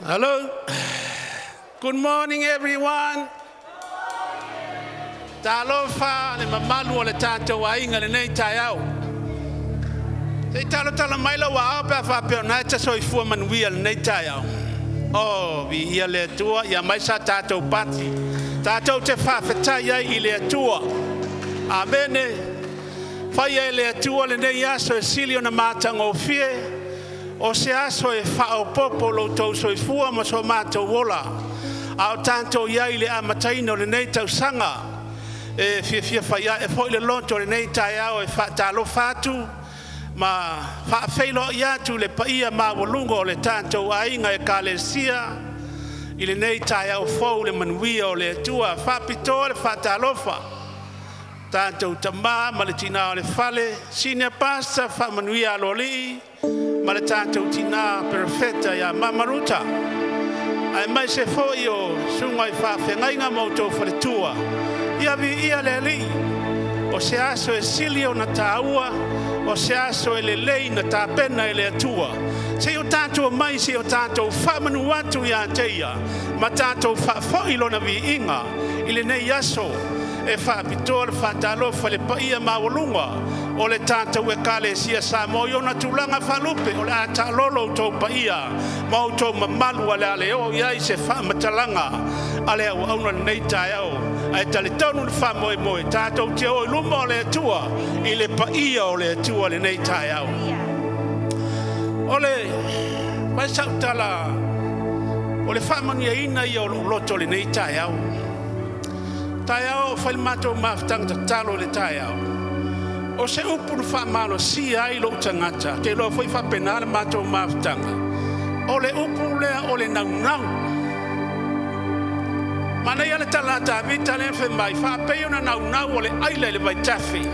Hello. Good morning, everyone. Talofa le mamalu le tato wa inga le nei taiao. Te talo maila wa apa fa pe na ta so ifu manuia le nei taiao. Oh, vi ia le tua ia mai sa tato pati. Tato te fa feta ia I le tua. Amene. Fa ia le tua le nei aso silio na matango fie. O se aso e fa o popolo tau so I fua ma so mato wola. Au tanto ia I le amataino le nei tau sanga. E fia fa ia e foi le lonto le nei taiao e fa talo fatu. Ma fa feilo ia tu le paia ma volungo le tanto ainga e kalesia. I le nei taiao fo le manuia o le tua fa pitole fa talofa. Tanto tama ma le tina o le fale. Sine pasta fa manuia lo li. Ma le tanto tina perfetta ia mamaruta. Ai mai se foi o sunga I fa fengainga moto fa le tua. Ia vi ia le li. O se aso e silio na taua. O se aso e le lei na ta pena e le atua. Se o tanto mai se o tanto fa manu atu ia teia. Ma tanto fa foilo na vi inga. Ile nei aso. E fa pitol fa talo fa le paia mawalunga. O le tanta ue kale sia Samoan yo na tulanga falupe o le ata lolo to paia ma to mamalu ale ale o ia se fa matalanga ale o ona nei taiao ai tale tonu fa moi tato te o lumo le tua I le paia o le tua le nei taiao ole mai sautala o le fa mania ina yo loto le nei taiao fa il mato maftanga talo le taiao. O se upu fa malo si ai lo tangata te lo foi fa penal mato maftanga o le upu le o le nau mana ia le talata vita le fe mai fa pe ona nau o le ai le vai tafi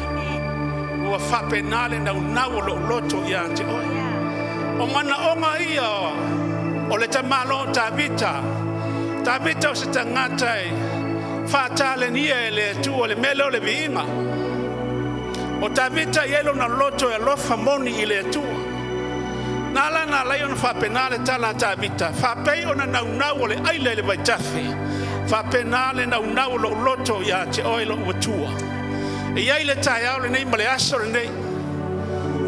o fa penal nau lo loto ia te o mana onga ia o le tamalo ta vita o se tangata fa tale ni ele tu o le melo le vinga. O tavita yelo na loto e lofa moni ile tua. Nala na layon fa penale tala tavita. Fa pei ona na unau le aile le vaitafi. Fa penale na unau lo loto ya te oilo watua. E yaile taiao le nei male aso le nei.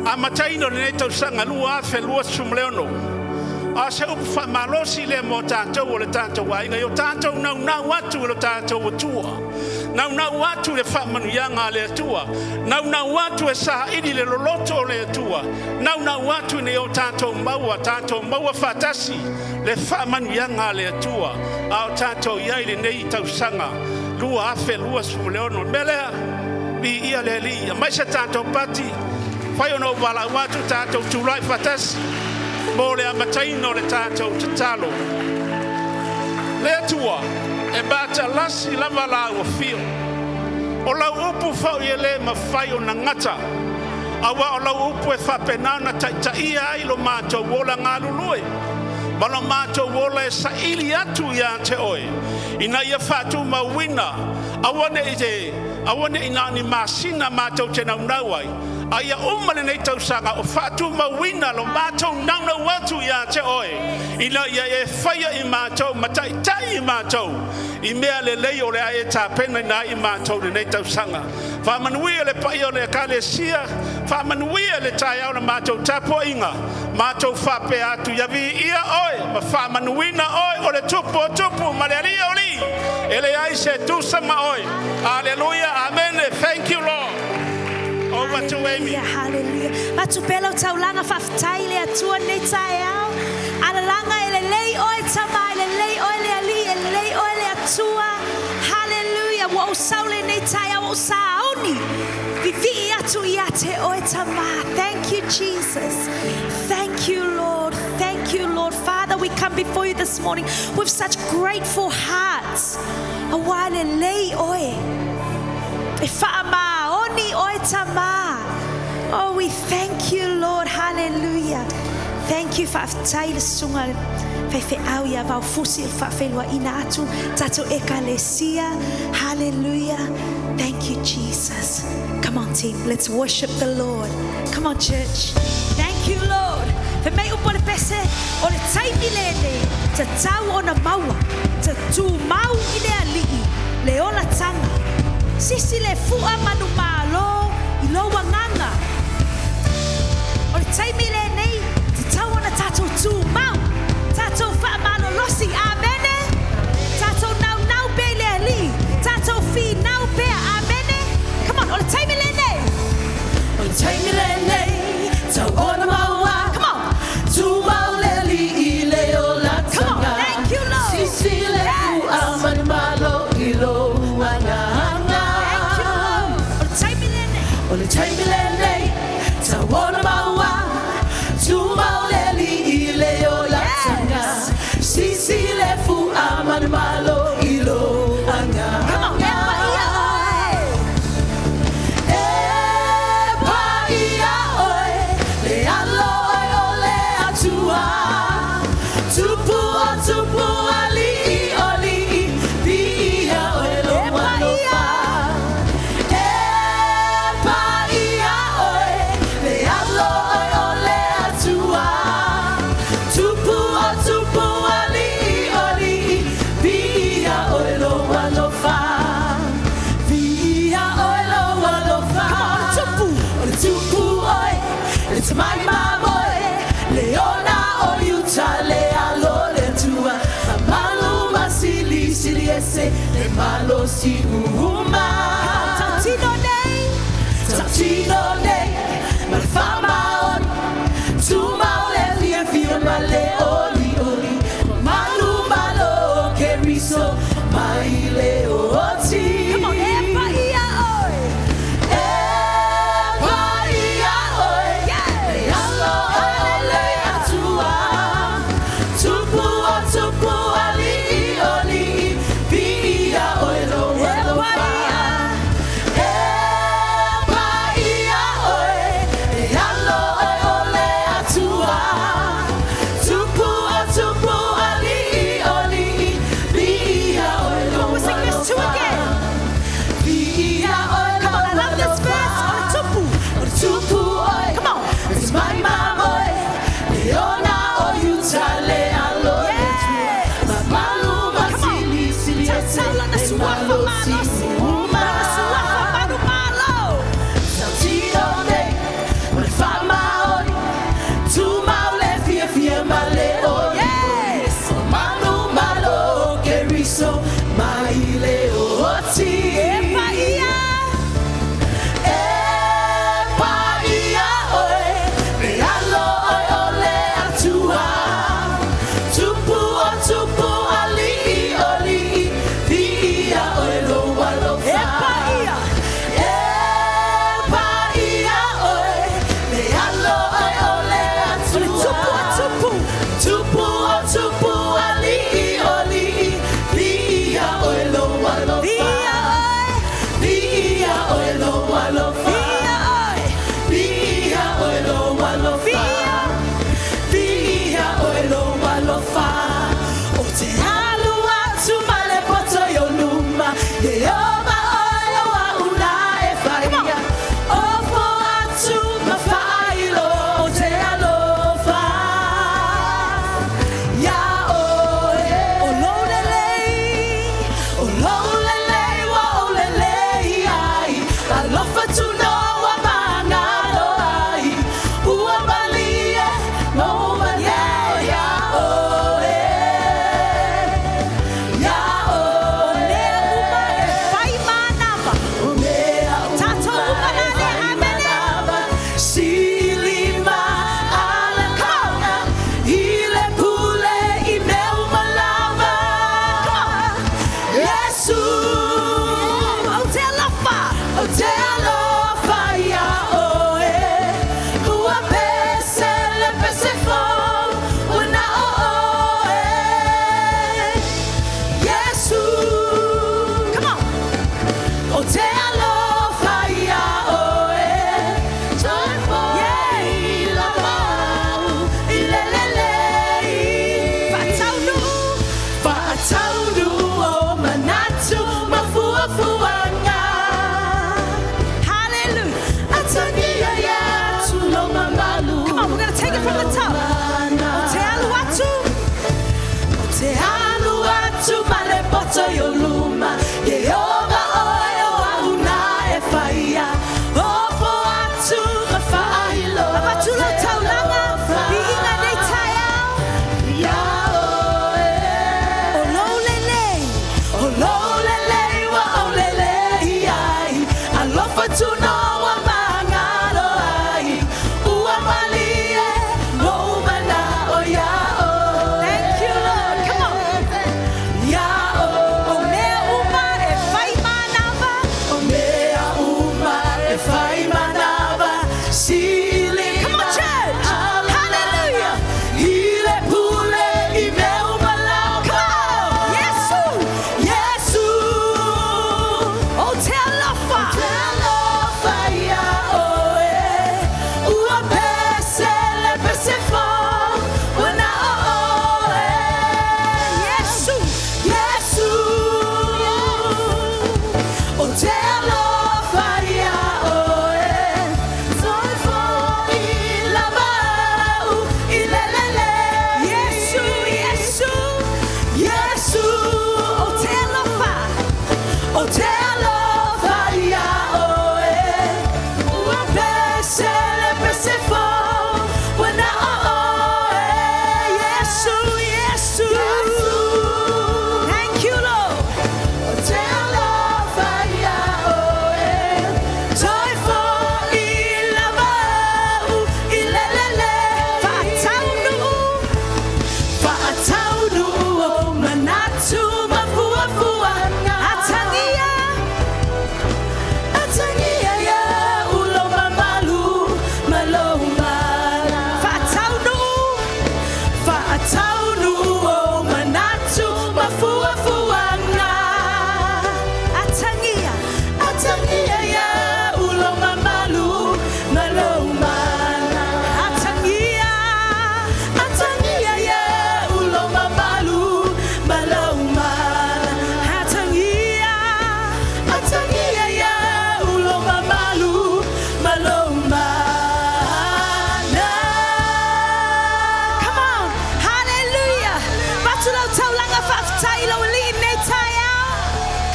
Amataino le nei tau sanga lua afe lua sumleono. Ase upu fa malosi le mo tanto o le tanto wa inga yo tanto na watu le tanto watua. Na watu le fa manuyanga le tua. Na watu e sa idi le loloto le tua. Na watu ne o tanto mbawa fatasi le fa manuyanga le tua. Au tanto yai le nei tau sanga. Lua afe lua sumuleono. Melea bi ia le li. Mai se tanto pati. Fai ono wala watu tanto tulai fatasi. Mole amataino le tanto tatalo. Le tua. E bata lasi lava la o fio. O lau upu fau ele ma fai o na ngata. Awa o lau upu e fa penana ta ia ilo mato wola ngalului. Malo mato wola e sa ili atu ya te oe. Ina ia fatu mawina. Awane inani masina mato te naunawai. Aya umale nei tau sanga o fatu mawina lo mato nauna watu ya te oe. Ina ia e faya I mato matai tai I mato. I mea le leo le ae ta pena na I mato le nei tau sanga. Fa manuia le paio le kale sia. Fa manuia le tai au na mato tapo inga. Mato fa pe atu ya vi ia oe. Ma fa manuina oe o le tupu ma le alia oli. Ele ai se tu sama oe. Hallelujah. Amen. Thank you, Lord. Over to Amy. Hallelujah. Matupelo taulanga faftai le atua nei taiao. Alalanga ele lei oe tama ele lei oe le ali ele lei oe le atua. Hallelujah. Wa usaule nei taiao wa usauni. Vivi atu iate oe tama. Thank you, Jesus. Thank you, Lord. Thank you, Lord. Father, we come before you this morning with such grateful hearts. Awale lei oe. Ifama oni oe tama. Oh, we thank you, Lord. Hallelujah. Thank you for aftaile sunga. Fefe au ya va fusi fa felwa inatu tato ekalesia. Hallelujah. Thank you, Jesus. Come on, team. Let's worship the Lord. Come on, church. Thank you, Lord. Fe mei upole pese o le taimi lene te tau o na maua, te tu mau I le alii, le ola tanga. Sisi le fua manu malo I lo wanganga. O le taimi lene te tau o na tatou tu mau, tatou wha malo losi, amene. Tatou nau nau pe le alii, tatou fi nau pe, amene. Come on, o le taimi lene. O le taimi lene, tau o na maua. Come on. Tu mau le alii, le ola tanga. Come on, thank you, Lord. Sisi le fua manu malo I lo wanganga. Thank you, Lord. O le taimi lene. O le taimi lene, tau o na maua. Tu mau le alii, le ola tanga. Sisi le fua manu malo I lo wanganga. Come on, my boy, Leona o Utale alole tua, Malu masili siliese, le malo si uma. Tantino nei, malfama on, tu maule fia male oli oli, malu malo che riso, mai le oti. Come on, Alofa tuna wa mangalo ai ua malie mo mana o ya o. Thank you, Lord. Come on. Ya o mea uma e fai manava. O mea uma e fai manava. Sile. Come on, church. Hallelujah. Ile pule I meu malau. Come on. Yesu. Yesu. Oh, tell Lofa. Tell Lofa ya o e. Ua pesele pesefo. Wana o e. Yesu. Yesu. Oh, tell Lofa ya o e. Zoifo ilabau ilelele. Yesu. Yesu. Yesu. Oh, tell Lofa. Oh, tell Lofa ya o e. Ua pesele pesefo. Wana o e. Yesu. Yesu. Thank you, Lord. Oh, tell Lofa ya o e. Joyful ilabau ilelele. Fa'ataunu o manatu mafuafua. Atangia ya ulo mamalu maloma. Fa'ataunu o manatu mafuafuanga. Atangia ya ulo mamalu maloma. Atangia ya ulo mamalu maloma. Atangia ya ulo mamalu maloma. Come on, hallelujah. Batulau taulanga faftai lo li netaya.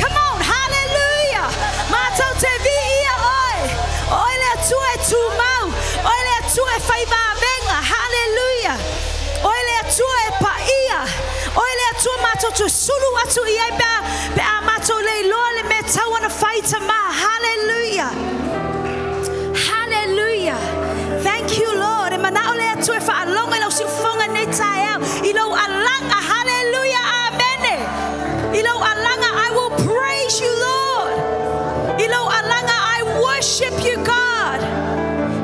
Come on, hallelujah. Matau te vi ia oi. Oi le tue tu mau. Oi le tue faiva venga. Hallelujah. Oi le tue pa ia. Oi le tue matau tu sulu atu ia ba matau le lo le me tau ana fight ma. Hallelujah. Hallelujah. Thank you, Lord. E manao le atu fa alonga lo sifonga netaya. Ilo alanga. Hallelujah. Amen. Ilo alanga, I will praise you, Lord. Ilo alanga, I worship you, God.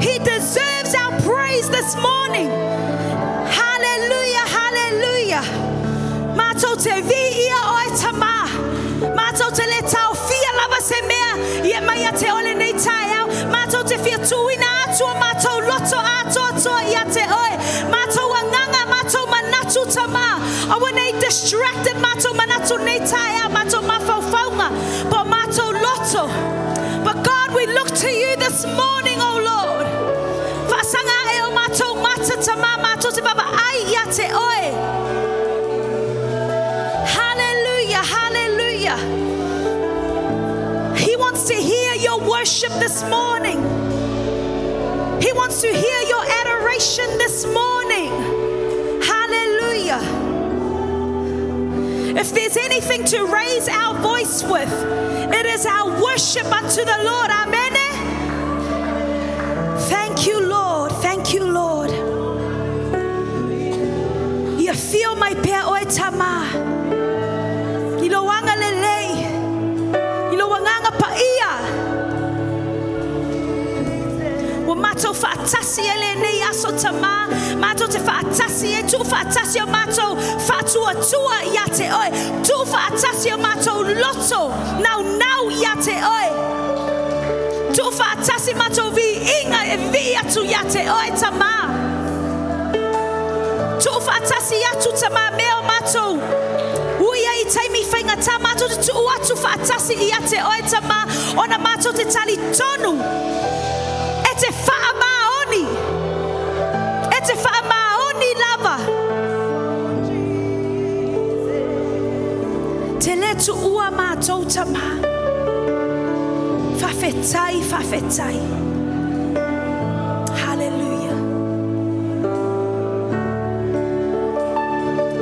He deserves our praise this morning. Hallelujah. Hallelujah. Mato te vi ia oi tama. Mato te le tau fia lava se mea. Ia mai te ole nei tai au. Mato te fia tuina atua. Mato loto atua ia te oi. Mato wanganga. Mato manatu tama. I when they distracted. Mato manatu nei tai au. Mato mafaufaunga. But mato loto. But God, we look to you this morning, oh Lord. Fasanga e o mato mata tama. Mato te baba ai ia te oi. Hallelujah, hallelujah. He wants to hear your worship this morning. He wants to hear your adoration this morning. Hallelujah. If there's anything to raise our voice with, it is our worship unto the Lord. Amen. Thank you, Lord. Thank you, Lord. You feel my pair oi tama. Ilo wanga lelei. Ilo wanganga paia. Wa mato fatasi ele nei aso tama. Mato te fatasi e tu fatasi o mato fatua tua yate oi. Tu fatasi o mato loto. Now yate oi. Tu fatasi mato vi inga e vi atu yate oi tama. Tu fatasi atu tama meo mato. Uia I taimi whainga ta mato te tu atu fatasi I ate oi tama. Ona mato te tali tonu. E te wha maoni. E te wha maoni lava. Te letu ua mato tama. Fafetai, fafetai. Hallelujah.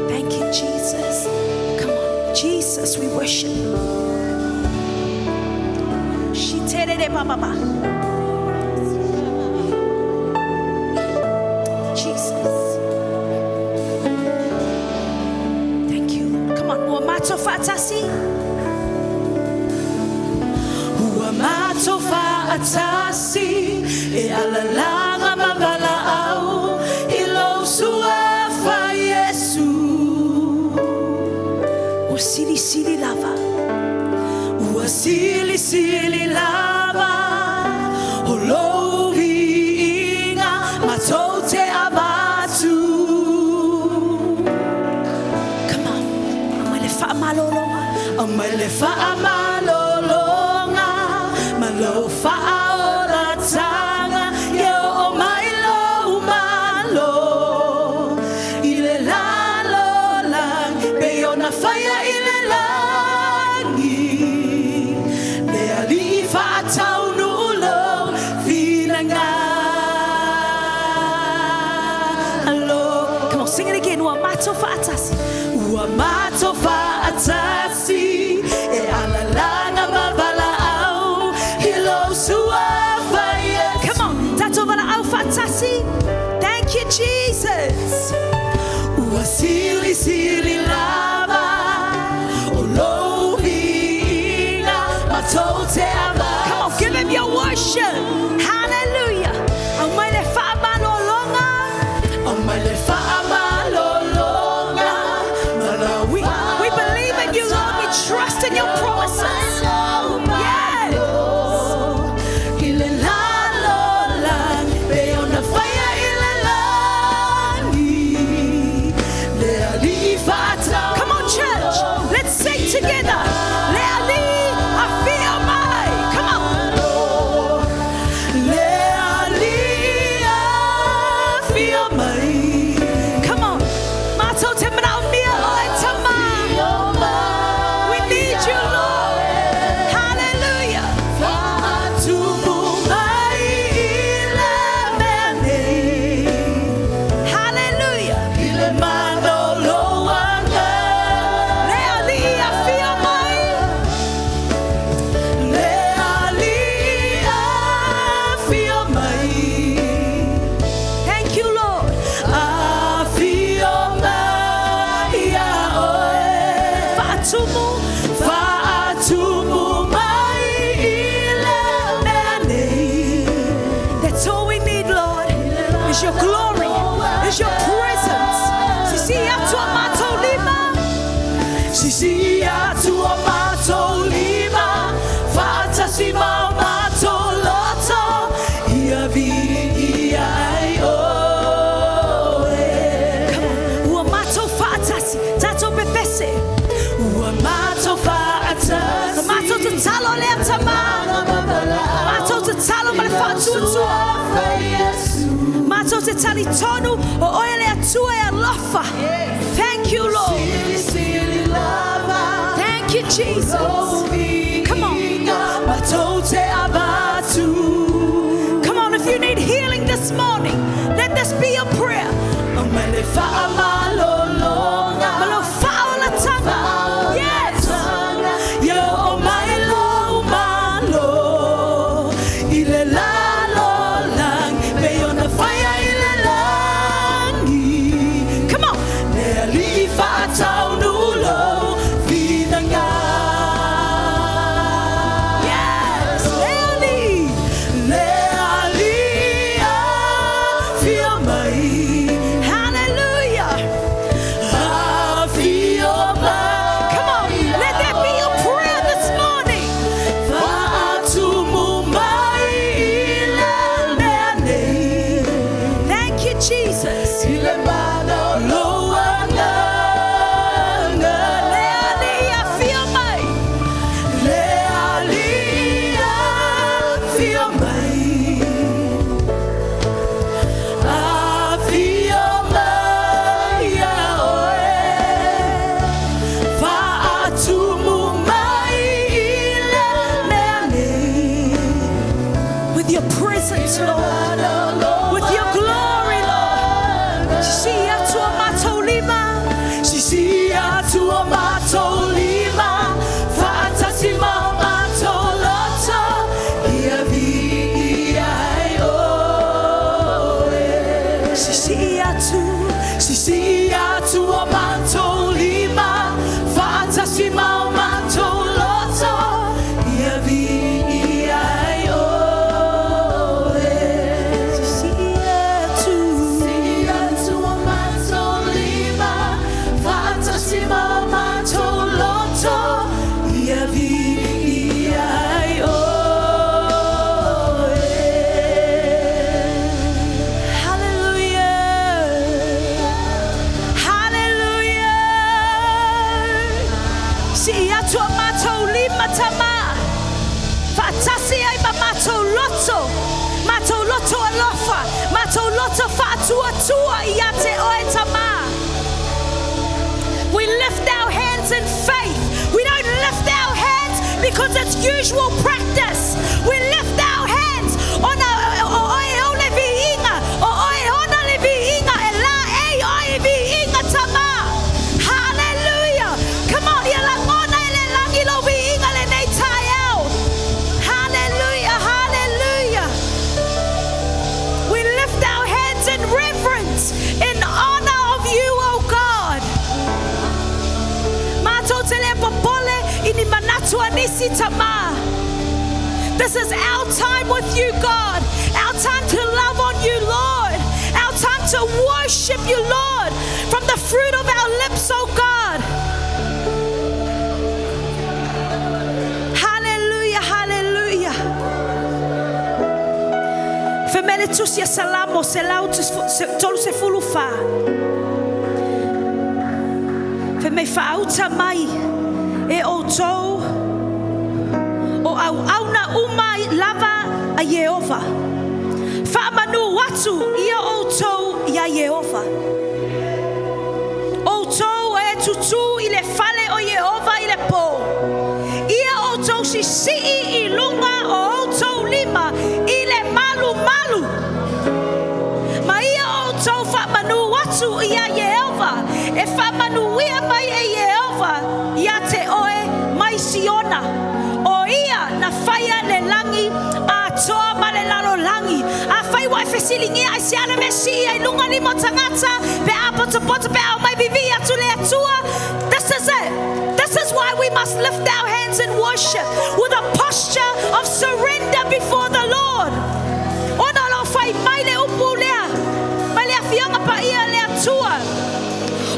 Thank you, Jesus. Come on, Jesus, we worship you. Jesus. Thank you. Come on, Uamato Fatasi. Uamato Fatasi. E alalanga mavala au. Ilo suafa Yesu. Usili sili lava. Usili sili lava. Olovi inga matote abatu. Come on. Amalefa amalolonga. Amalefa amalolonga. Malofa aolatanga. Yo omailo umalo. Ile lalo lang. Beyona fire ile langi. Le alifa taunulo. Finanga. Hello. Come on, sing it again. Uamato Fatasi. Uamato Fatasi. E alalanga mavala au. Hilo suafa Yesu. Come on. Tato vala au Fatasi. Thank you, Jesus. Uasili sili lava. Olovina matote aba. Come on, give him your worship. Hallelujah. Amalefa amalolonga. Amalefa amalolonga. We believe in you, Lord. We trust in your promises. Yes. Ile lalo lang. Beyond the fire ile langi. Le alifa tau. Come on, church. Let's sing together. Le ali afia mai. Come on. Le ali afia mai. Come on. Mato temana mia oi tama. We need you, Lord. Hallelujah. Hallelujah. Thank you, Lord. That's all we need, Lord. Is your glory. Is your presence. Sisia tua mato lima. Sisia tua mato lima. Fatasi mato loto. Ia vi ia o. Come on. Uamato fatasi. Tato befese. Uamato fatasi. Mato te talo le atama. Mato te talo male fatu tua. Mato te tali tonu o oile atua e ALEFA. Thank you, Lord. Thank you, Jesus. Come on. Come on, if you need healing this morning, let this be your prayer. Yes. Come on. Yes. Hallelujah. Come on, let that be your prayer this morning. Thank you, Jesus. With your presence, Lord. With your glory, Lord. Sisia tua mato lima. Sisia tua mato lima. Fatasi mato loto. Ia Si atua manto lima, fantasi mau manto loto, ia vi ai oe. Si atua manto lima, fantasi mau manto loto, ia vi ai oe. Mato loto alofa, mato loto fatua tua iate oe tama. We lift our hands in faith. We don't lift our hands because it's usual practice. We lift our hands on oe ole viinga, oe ona le viinga, ela e oe viinga tama. Hallelujah. Come on, ia langona ele langi lo viinga le nei taiao. Hallelujah, hallelujah. We lift our hands in reverence, in honor of you, oh God. Mato tele popole ini manatua nisi tama. This is our time with you, God. Our time to love on you, Lord. Our time to worship you, Lord, from the fruit of our lips, oh God. Hallelujah, hallelujah. Femele tusia salamo se lau tolu se fulufa. Feme fauta mai e o tou o au auna umai lava a Yehova. Famanu watu ia o tou ia Yehova. O tou e tutu ile fale o Yehova ile po. Ia o tou si I lunga o tou lima ile malu malu. Ma ia o tou famanu watu ia Yehova. E famanu ia mai e Yehova ia te oe mai Siona. O ia na faya le langi a toa ma le lalo langi. A fai wai fesilingi a siana mesia I lunga ni mo tangata pe a poto pe a mai vivi atu le atua. This is it. This is why we must lift our hands in worship with a posture of surrender before the Lord. Ona lo fai mai le upu lea. Mai le afianga pa ia le atua.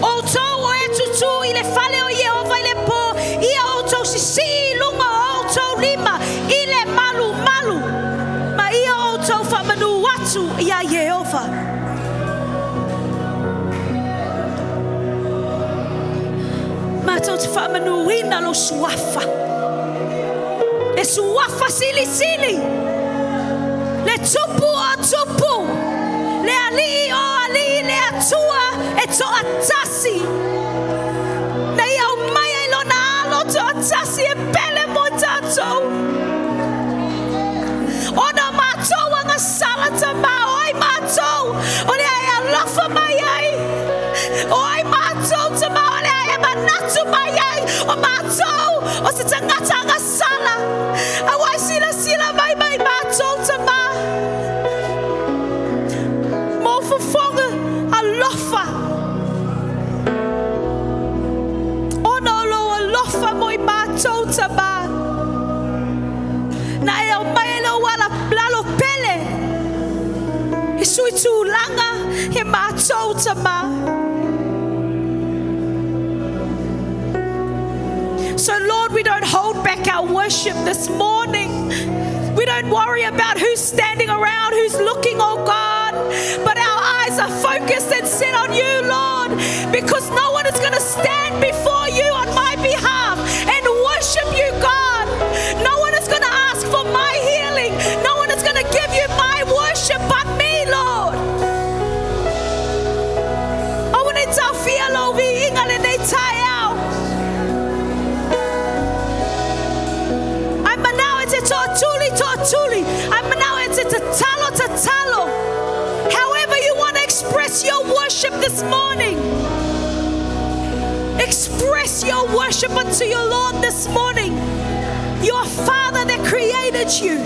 O tou o e tutu I le fale o Yehova I le po. Ia o tou si lunga o tou lima I le malu malu. Ma ia o tou whamanu watu ia Yehova. Ma tou te whamanu ina lo suafa. E suafa sili sili. Le tupu o tupu. Le ali o ali le atua e to atasi. Na ia o mai e lona alo to atasi e pele mo tatou. Ona matou anga salata ma oi matou. Ole ai alofa mai ai. Oi matou te ma ole ai manatu mai ai. O matou o se tangata anga sala. Awai sila sila mai mai matou te ma. Fonga alofa. Ona lo alofa moi matou taba. Na e o mai lo wala blalo pele. E sui tu langa e matou taba. So Lord, we don't hold back our worship this morning. We don't worry about who's standing around, who's looking, oh God. But our eyes are focused and set on you, Lord. Because no one is going to stand before you on my behalf and worship you, God. No one is going to ask for my healing. No one is going to give you my worship but me, Lord. I want to tell you, we ingale nei tai out. I'm now it's totally. I'm now it's to talo. However you want to express your worship this morning. Express your worship unto your Lord this morning. Your Father that created you.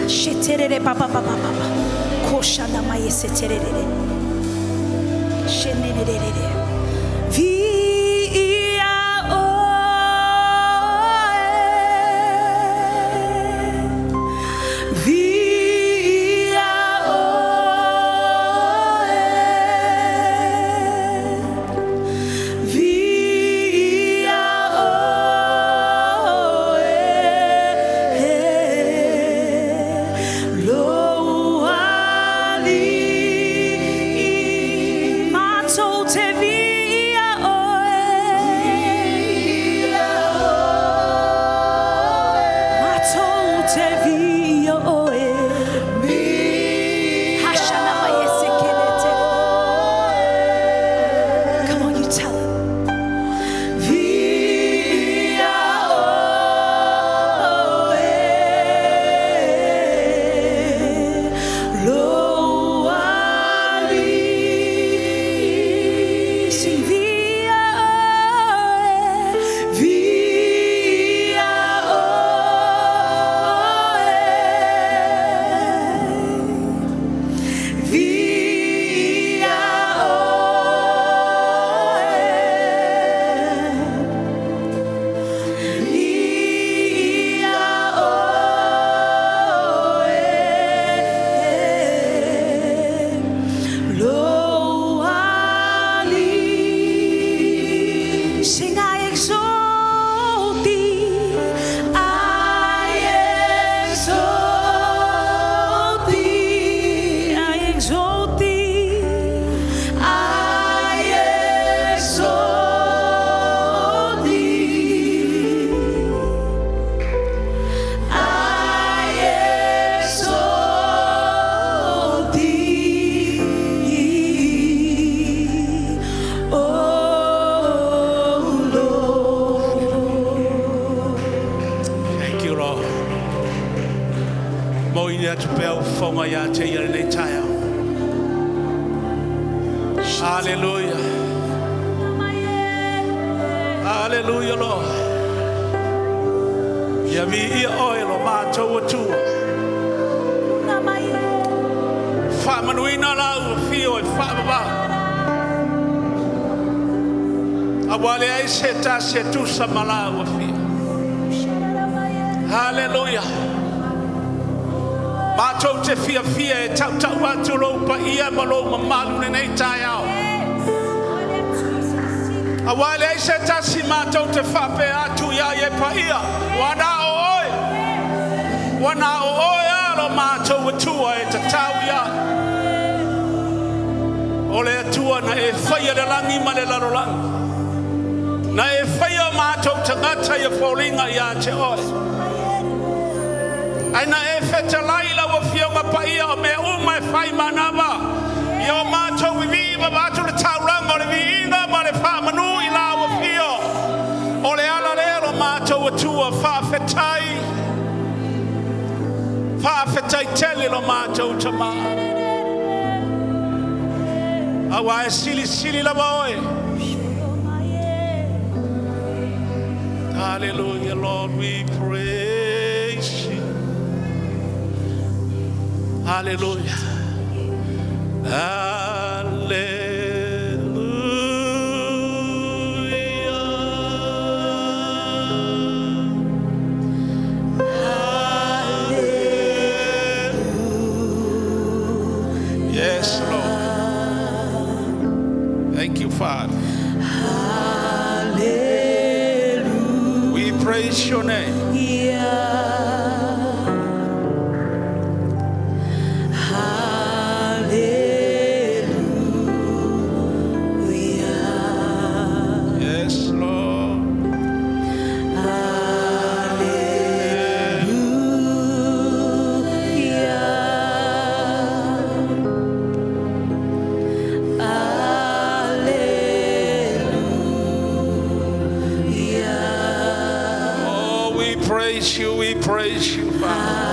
Sheterere papa papa papa koshana maye seterere shenerere via o via o via Hallelujah. Hallelujah, Lord. Yavi oil o mato tu. Fa manuina la fio fa baba. Awale ai seta setu samala wa fio. Hallelujah. Mato te fia fia tau tau atu lo pa ia malo mamalu nei taiao. Awale ai seta si mato te fa pe atu ya ye pa ia. Wana oi. Wana oi alo mato tua e te tau ia. Ole atua na e whaia le langi ma le laro langi. Na e whaia mato te ngata ia fōlinga ia te oi. Aina e feta laila wa fionga pa ia o me uma e whai manava. Ia o mato viviva mato le tauranga o le viinga ma le wha manu i la wa fio. O le ala lero mato atua wha fetai tele lo mato tama. Awa e sili lava oe. Hallelujah, Lord, we praise you. Hallelujah. Yes, Lord. Thank you, Father. Hallelujah. We praise your name. We praise you, Father.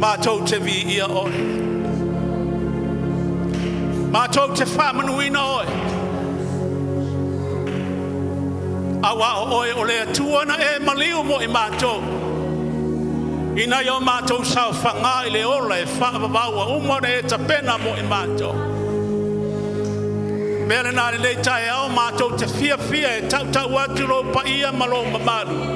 Mātou te vi ia oe. Mātou te whamanuina oe. Awa o oe o lea tuana e maliu mo I mātou. Ina yo mātou sau whanga I le ola e whaavawaua umore e tapena mo I mātou. Mele nā le tae au mātou te fia e tau atu lo pa ia malo mamaru.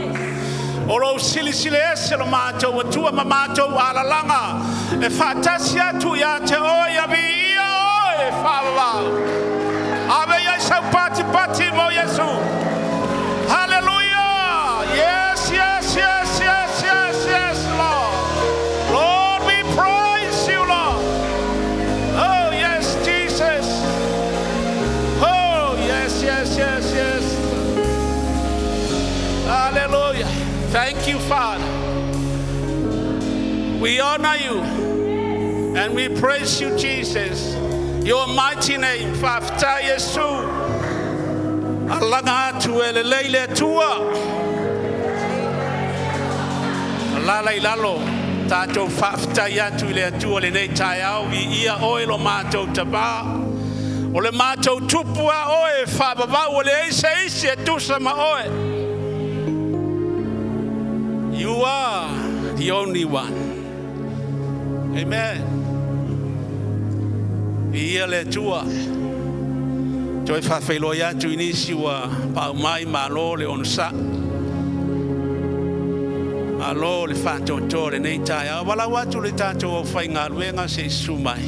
Oro sili ese lo mātou atua ma mātou alalanga e whatasi atu ia te oe avi ia oe whaavawau. Ave ia sau pati mo Yesu. Hallelujah. Yes, yes, yes, yes, yes, yes, Lord. Lord, we praise you, Lord. Oh, yes, Jesus. Oh, yes, yes, yes, yes. Hallelujah. Thank you, Father. We honor you and we praise you, Jesus. Your mighty name, Fafta Yesu. Alanga tu eleleile tua. Lalai lalo. Tato Fafta yatu le tua le nei tai au vi ia oilo mato taba. Ole mato tupua oe fababa ole ise tusa ma oe. You are the only one. Amen. Ia le tua. Toi fa felo ya tu inisi wa pa mai malo le onsa. Alo le fa to le nei tai. Wala watu le tato fa ngaluenga se sumai.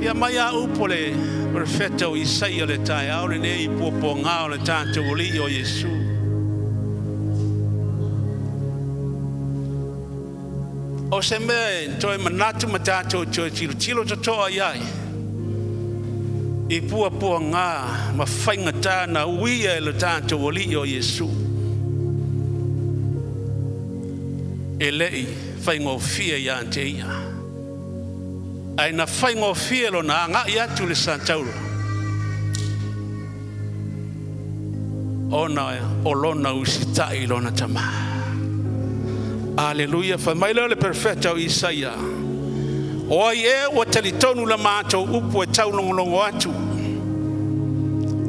Ia mai a upole perfetto Isaia le tai. Au le nei popo ngao le tato li o Yesu. O se me toi manatu matato tilo to ai I pua ngā ma whainga tāna uia e le tātou oli o Yesu. E lei whainga o fia ia te ia. ai na whaingo whielo na ngā i atu le Santauro. Ona o lona usitai lona tama. Aleluia, whamaila le perfecta o Isaia. O ai wa talitonu la mātou upu e taulongolongo atu.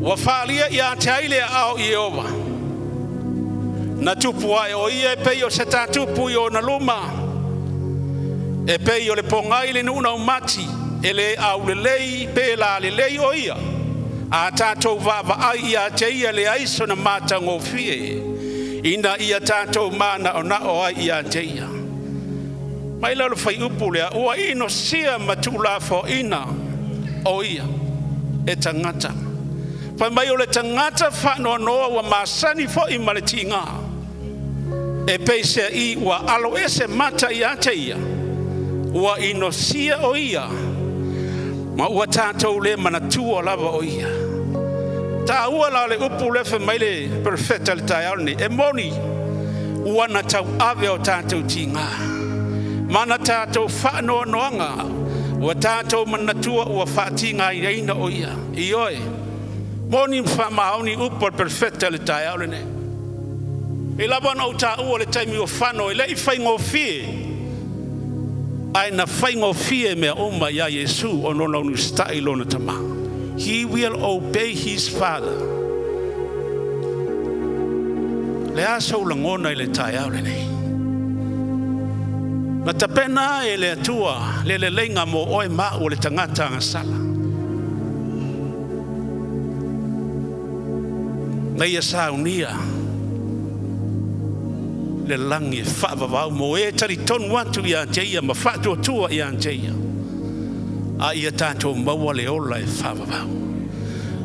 Wa whaalia i a te aile ao i Ova. Na tupu ai o ia e pei o se tātupu i o na luma. E pei o le pongai le nuna o mati. E le au le lei, pe la le lei o ia. A tātou vava ai i a te ia le aiso na māta ngō fie. Ina i a tātou mana o na o ai i a te ia. Mai lalo whai upu lea, ua ino sia matula fo ina o ia. E tangata. Whai mai o le tangata whanoa noa wa masani fo i maleti ngā. E peise i ua alo ese mata i a te ia. Ua ino sia o ia. Ma ua tātou le manatua lava o ia. Tā ua la le upu le whai mai le perfecta le tai aone. E moni ua na tau ave o tātou ti ngā. Mana tātou whanoa noanga. Ua tātou manatua ua whati ngā i reina o ia. I oe. Moni whamaoni upu le perfecta le tai aone. E lava na o tā ua le taimi o whano. E lei whaingo fie. Ai na whaingo fie mea oma ia Yesu o nona unu stai lona tama. He will obey his father. Le aso ulangona i le tai au le nei. Na tapena e le atua le lenga mo oe ma o le tangata ngasala. Na ia saunia le langi whaavavau mo e tari tonu atu i a teia ma whaatua tua i a teia. A ia tātou maua le ola e whaavavau.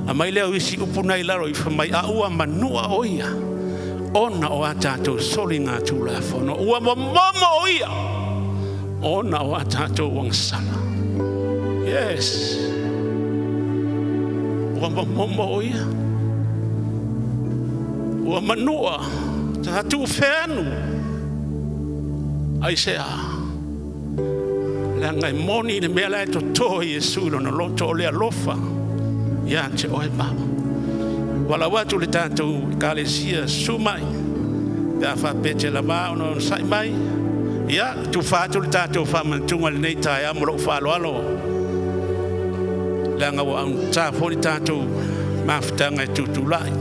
A mai leo isi upunai laro i whamai a ua manua o ia. Ona o a tātou soli ngā tūla whono. Ua momo o ia. Ona o a tātou wangsala. Yes. Ua momo o ia. Ua manua. Tātou wheanu. Ai se a. Lea ngai moni ne mea lai to toa Yesu no loto o lea lofa. Ia te oe mama. Wala watu le tātou kalesia sumai. Pea whapete la mao no sai mai. Ia, tu whātu le tātou whamantunga le nei tai amuro whalo alo. Lea ngau au tāponi tātou mawhitanga e tutulai.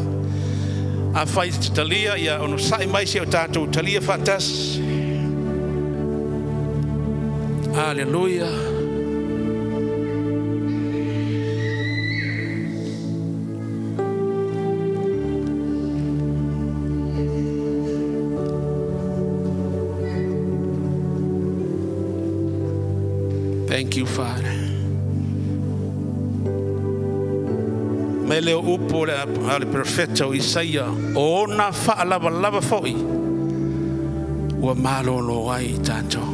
A whai talia ia ono sai mai se o tātou talia whatas. Hallelujah. Thank you, Father. Me leo upo le profeta o Isaia o na whaalava lava foi ua malolo ai tātou.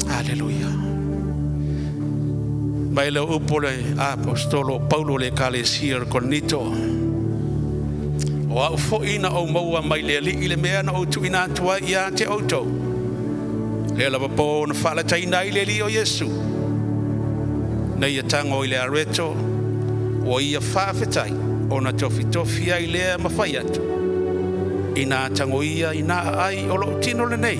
Hallelujah. Me leo upo le apostolo Paulo le kalesia le konito o au foina o maua mai le li le mea na o tuina tua ia te auto. Le lava po na whaala taina i le li o Yesu. Na ia tango i le areto o ia whawhetai o na tofi ai lea mawhai atu. I nā tango ia i nā ai o lo tino le nei.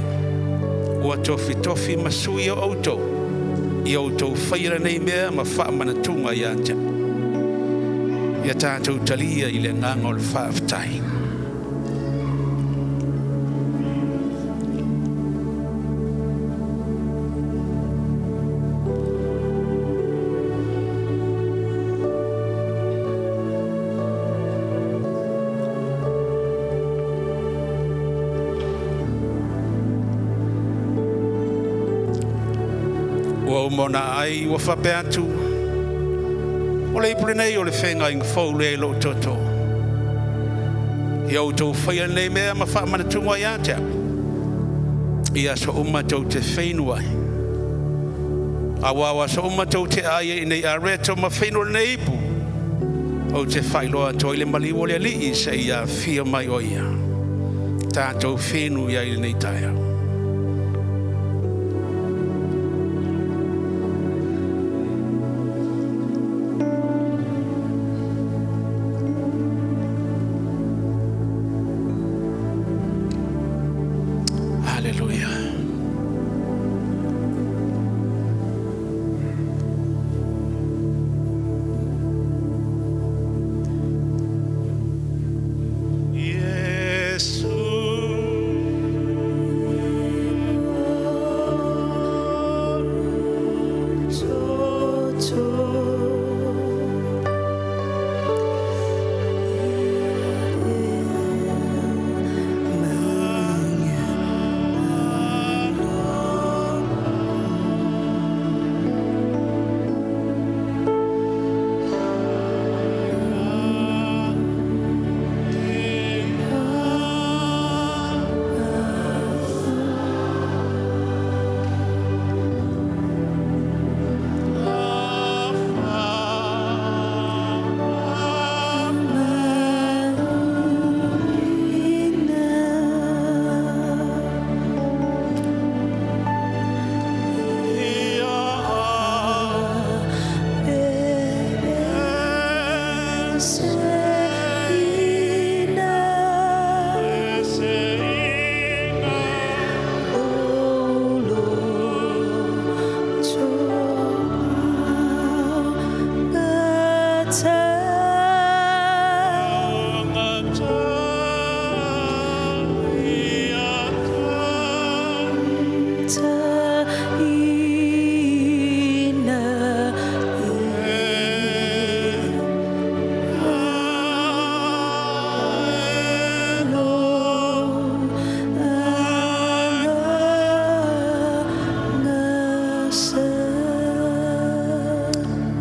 O a tofi masui o auto. I auto whaira nei mea ma whaamana tunga i ata. Ia tātou talia i le nganga o le whawhetai. Mona ai wa whape atu. O le ipule nei o le whenga inga whau le lo toto. I au tau whaia nei mea ma wha mana tunga i atea. I aso umatau te whenua. Awawa so umatau te aia i nei a reto ma whenua nei ipu. O te whailoa toi le mali o le ali i se i a whia mai o ia. Tātou whenu ia i nei taia.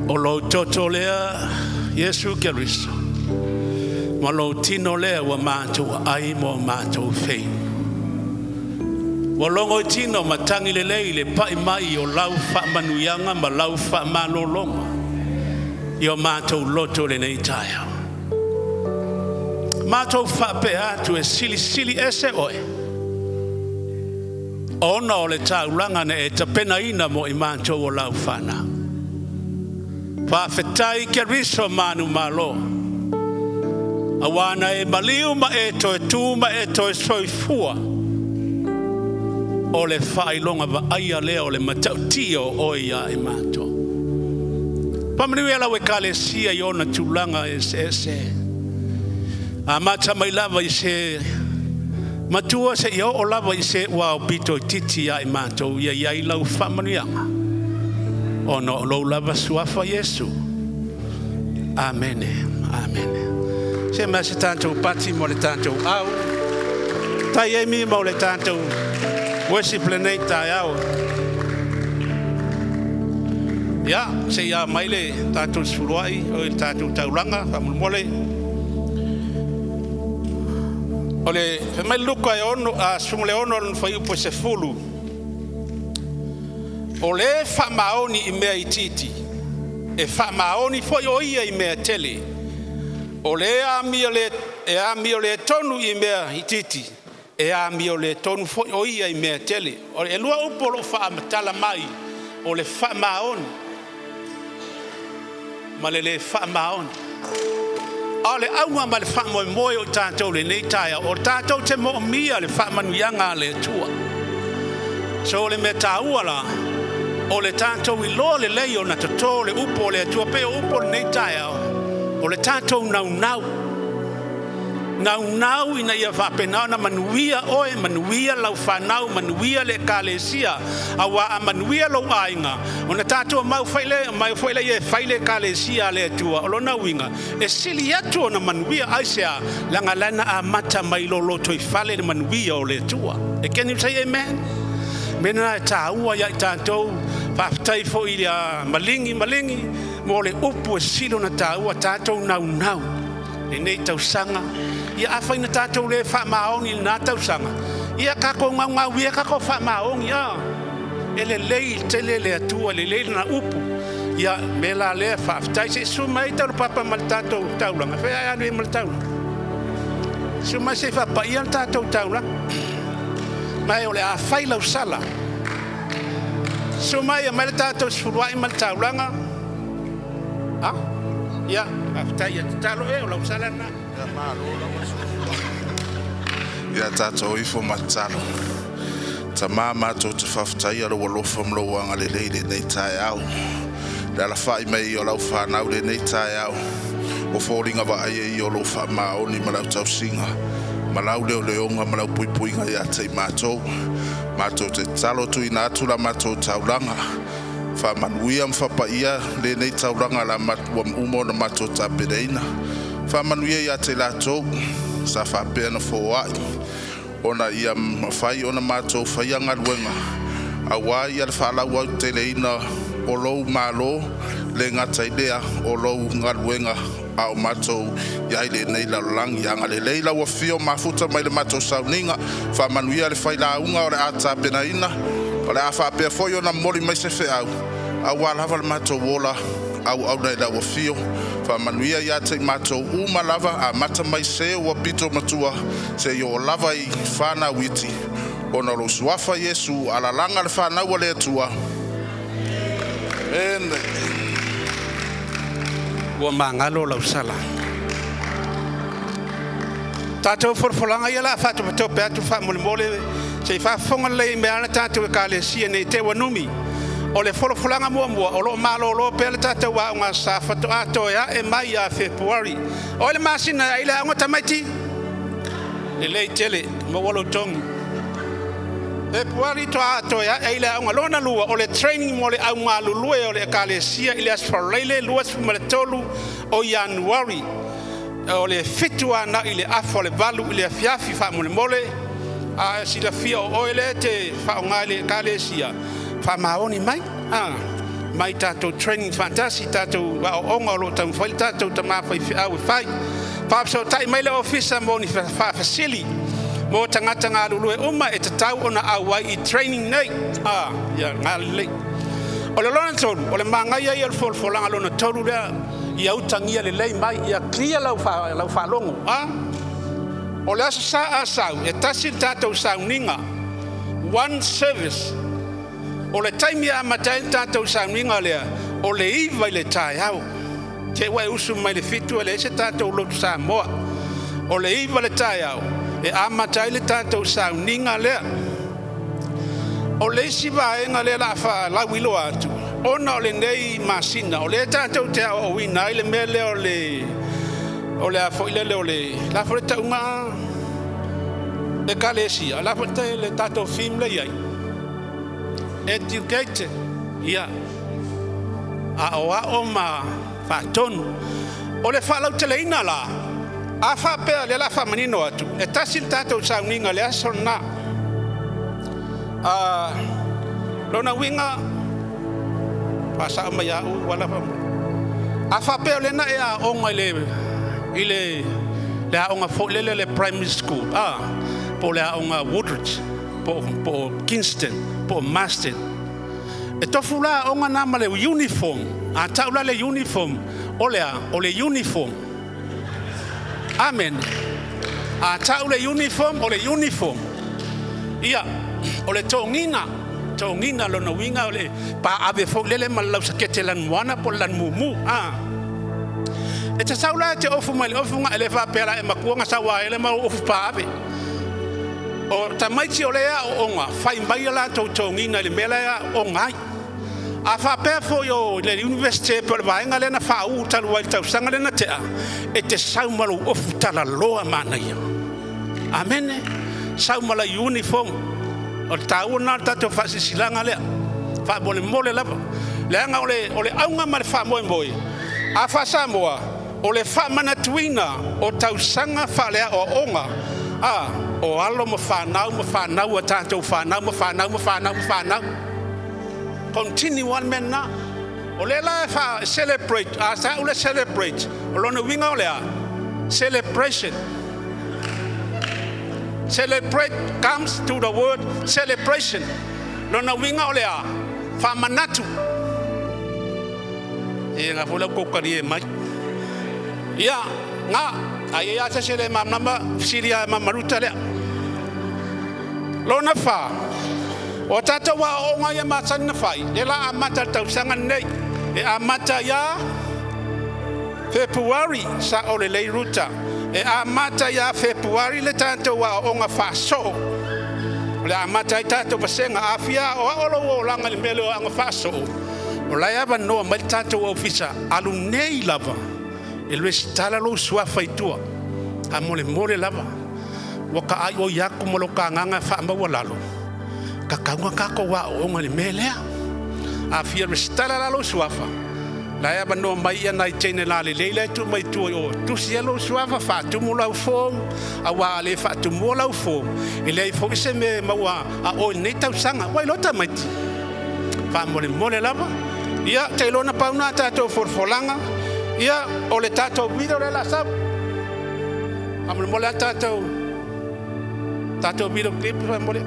O lo toto lea Yesu Keriso. Ma lo tino lea wa mātou ai mo mātou fei. Wa longo tino matangi le leile pai mai o lau wha manuyanga ma lau wha malolonga. Io mātou loto le nei taia. Mātou wha pe atu e sili sili ese oe. Ona o le taulanga ne e tapena ina mo I mātou o lau whana. Whawhetai Keriso manu malo. Awana e maliu ma e toe tū ma e toe soifua. O le whailonga wa aia leo le matautio o ia e mātou. Pamaniwe ala we kale sia I ona tūlanga e se. A mata mai lava I se matua se I o lava I se wa o bito titi ia e mātou. Ia I lau whamanianga. Ono lo lava suafa Yesu. Amen. Amen. Se masi tanto pati mo le tanto au. Tai emi mo le tanto worship le nei tai au. Ya, se ya maile tanto suruai o il tanto taulanga famole. Ole fe mai luka e ono a sumle ono no foi po se fulu. O le whamaoni I mea I titi. E whamaoni foi o ia I mea tele. O le a mio le tonu I mea I titi. E a mio le tonu foi o ia I mea tele. O le lua upolo whaamatala mai. O le whamaoni. Ma le whamaoni. O le aunga ma le whamoe moe o tātou le nei taia. O tātou te mo mia le whamanuianga le tua. So le me tāua la. O le tātou I lo le leo na tato le upo le atua pe upo le nei taia. O le tātou nau. Nau ina ia whapenau na manuia oe, manuia lau whanau, manuia le kalesia. Awa a manuia lau ainga. O na tātou mau whaile e whaile kalesia le atua. O lo na winga. E sili atu o na manuia aisea. Langa lana a mata mai lolo toi whale le manuia o le atua. E can you say amen? Mena e tāua ia I tātou. Whaftai fo I malingi. Mo le upu e silo na tāua tātou nau. E nei tausanga. Ia awhai na tātou le whamaoni na tausanga. Ia kako ngau ia kako whamaoni ia. E le lei tele le atua, le lei na upu. Ia me la le whaftai se sumai tau papa mal tātou taulanga. Whea anu e mal taulanga. Sumai se whapa ia tātou taulanga. Mai o le a whai lau sala. Sumai a mai tātou sfuruai mal taulanga. Ha? Ia, whaftai ia talo e o lau sala na. Ia tātou I fo matalo. Ta mātou te whaftai ala walofa mloanga le leile nei tai au. Le ala whai mei o lau whanau le nei tai au. O fōringa wa aie I o lau wha maoni malau tau singa. Malau leo leonga malau puipuinga ia tei mātou. Mātou te talo tu ina atula mātou taulanga. Wha manuia mwhapa ia le nei taulanga la matua umo na mātou tapereina. Wha manuia ia te lātou. Sa whapea na fōai. Ona ia mawhai ona mātou whaianga luenga. Awa ia le whalau au te leina o lou mālo le ngata idea o lou ngaluenga au mātou iai le nei lalangi anga le leila wa fio mafuta mai le mātou sauninga wha manuia le whaila unga o le ata penaina o le a whapea foi ona mori mai se wheau. Awa lava le mātou wola au nei la wa fio fa manuia ia te mātou uma lava a mata mai se wa pito matua se yo lava I whana witi ona lo suafa Yesu ala langa le whana wale atua Wa mangalo lau sala. Tātou forfolanga ia la whatu patope atu whamole se whafonga lei me ana tātou e kālesia nei te wanumi. O le folofulanga mua o lo malo lo pele tātou wa unga sa whatu ato ya e mai a February. O le masina ile anga tamaiti. Le lei tele ma walo tongi. February to ato ya ile anga lona lua o le training mo le au malulue o le kalesia ile asfarele luas fumaletolu o January. O le fitua na ile afo le valu ile fiafi fa mole a sila fia o ele te fa ngale kalesia. Fa maoni mai mai tātou training fantasy, tātou onga lo tau whai, tātou ta mawhai whiau whai. Pāpso tai mai le ofisa mo ni whawhasili. Mo tangata ngā lulue e te tau ona awai I training nei. Ia ngā lei. O le lona tolu, o le mangai ai al folanga lona tolu rea, I autangia le lei mai, Ia clear lau whalongo. O le asa sa asau, e tasi tātou sauninga. One service. O le taimi a matai tātou sauninga lea, o le iwa I le tai au. Te wai usu mai le fitu e le ese tātou lotu sa moa. O le iwa le tai au, e a matai le tātou sauninga lea. O le isi vaenga le la fa la wilo atu. Ona o le nei masina, o le tātou te o wina I le mele o le afo ile o le la fo le taunga e kalesia, la fo le tātou film le iai. Educated, ia. A o ma fatonu. O le whalau te leina la. A whapea le la whamanino atu. E tasil tātou sauninga le asona. Lona winga pasa mai au wala fa. A whapea le na e a onga I le a onga fo le primary school. Po le a onga Woodridge. Po Kingston, po Marston. E tofu la onga nama le uniform. A taula le uniform. O le uniform. Amen. A taula uniform, o le uniform. Ia, o le tongina lona winga o le pa ave fo lele malau sakete lan moana po lan mumu. E te saula te ofu mai ofu nga ALEFA pera e makuanga sawa ele ma ofu pa ave. O tamaiti o lea o onga, fai mai la tongina le mela o ngai. A whapea fo yo le universite per vaenga le na whau talu wai tau sanga le na tea. E te saumalu ofu tala loa mana ia. Amene, saumala uniform. O tau na tato whasisilanga lea. Wha mole lava. Leanga o le aunga ma le wha moe. A wha Samoa, o le wha manatuina o tau sanga wha lea o onga. O alo mo whanau a tātou whanau. Continue one man na. O le la fa celebrate. Sa ule celebrate. O lona winga o lea. Celebration. Celebrate comes to the word celebration. Lona winga o lea. Fa manatu. E nga fula kokari e mai. Ia nga. Ai ia se le mamma siria mamaruta le. Lona fa. O tata wa o nga ia matana fai. E la amata tau sanga nei. E amata ya February sa o le lei ruta. E amata ya February le tata wa o nga fa so. Le amata i tata basenga afia o o langa le melo anga fa so. O la ia no mai tata o ofisa alu nei lava. E lue stala lo sua faitua. A mole lava. Waka ai o yaku molo ka nganga fa ma walalo. Ka kaunga kako wa o ngale melea. A fia stala lo sua fa. La ya no mai ia nai tene la le leile tu mai tu o tu sielo sua fa tu mo lau fo. A wa le fa tu mo lau fo. E le fo se me ma wa a o nei tau sanga. Wai lota mai. Fa mole lava. Ia te lona pauna tato forfolanga. Ia o le tato video le la sab. Amul mole tato video clip fa mole.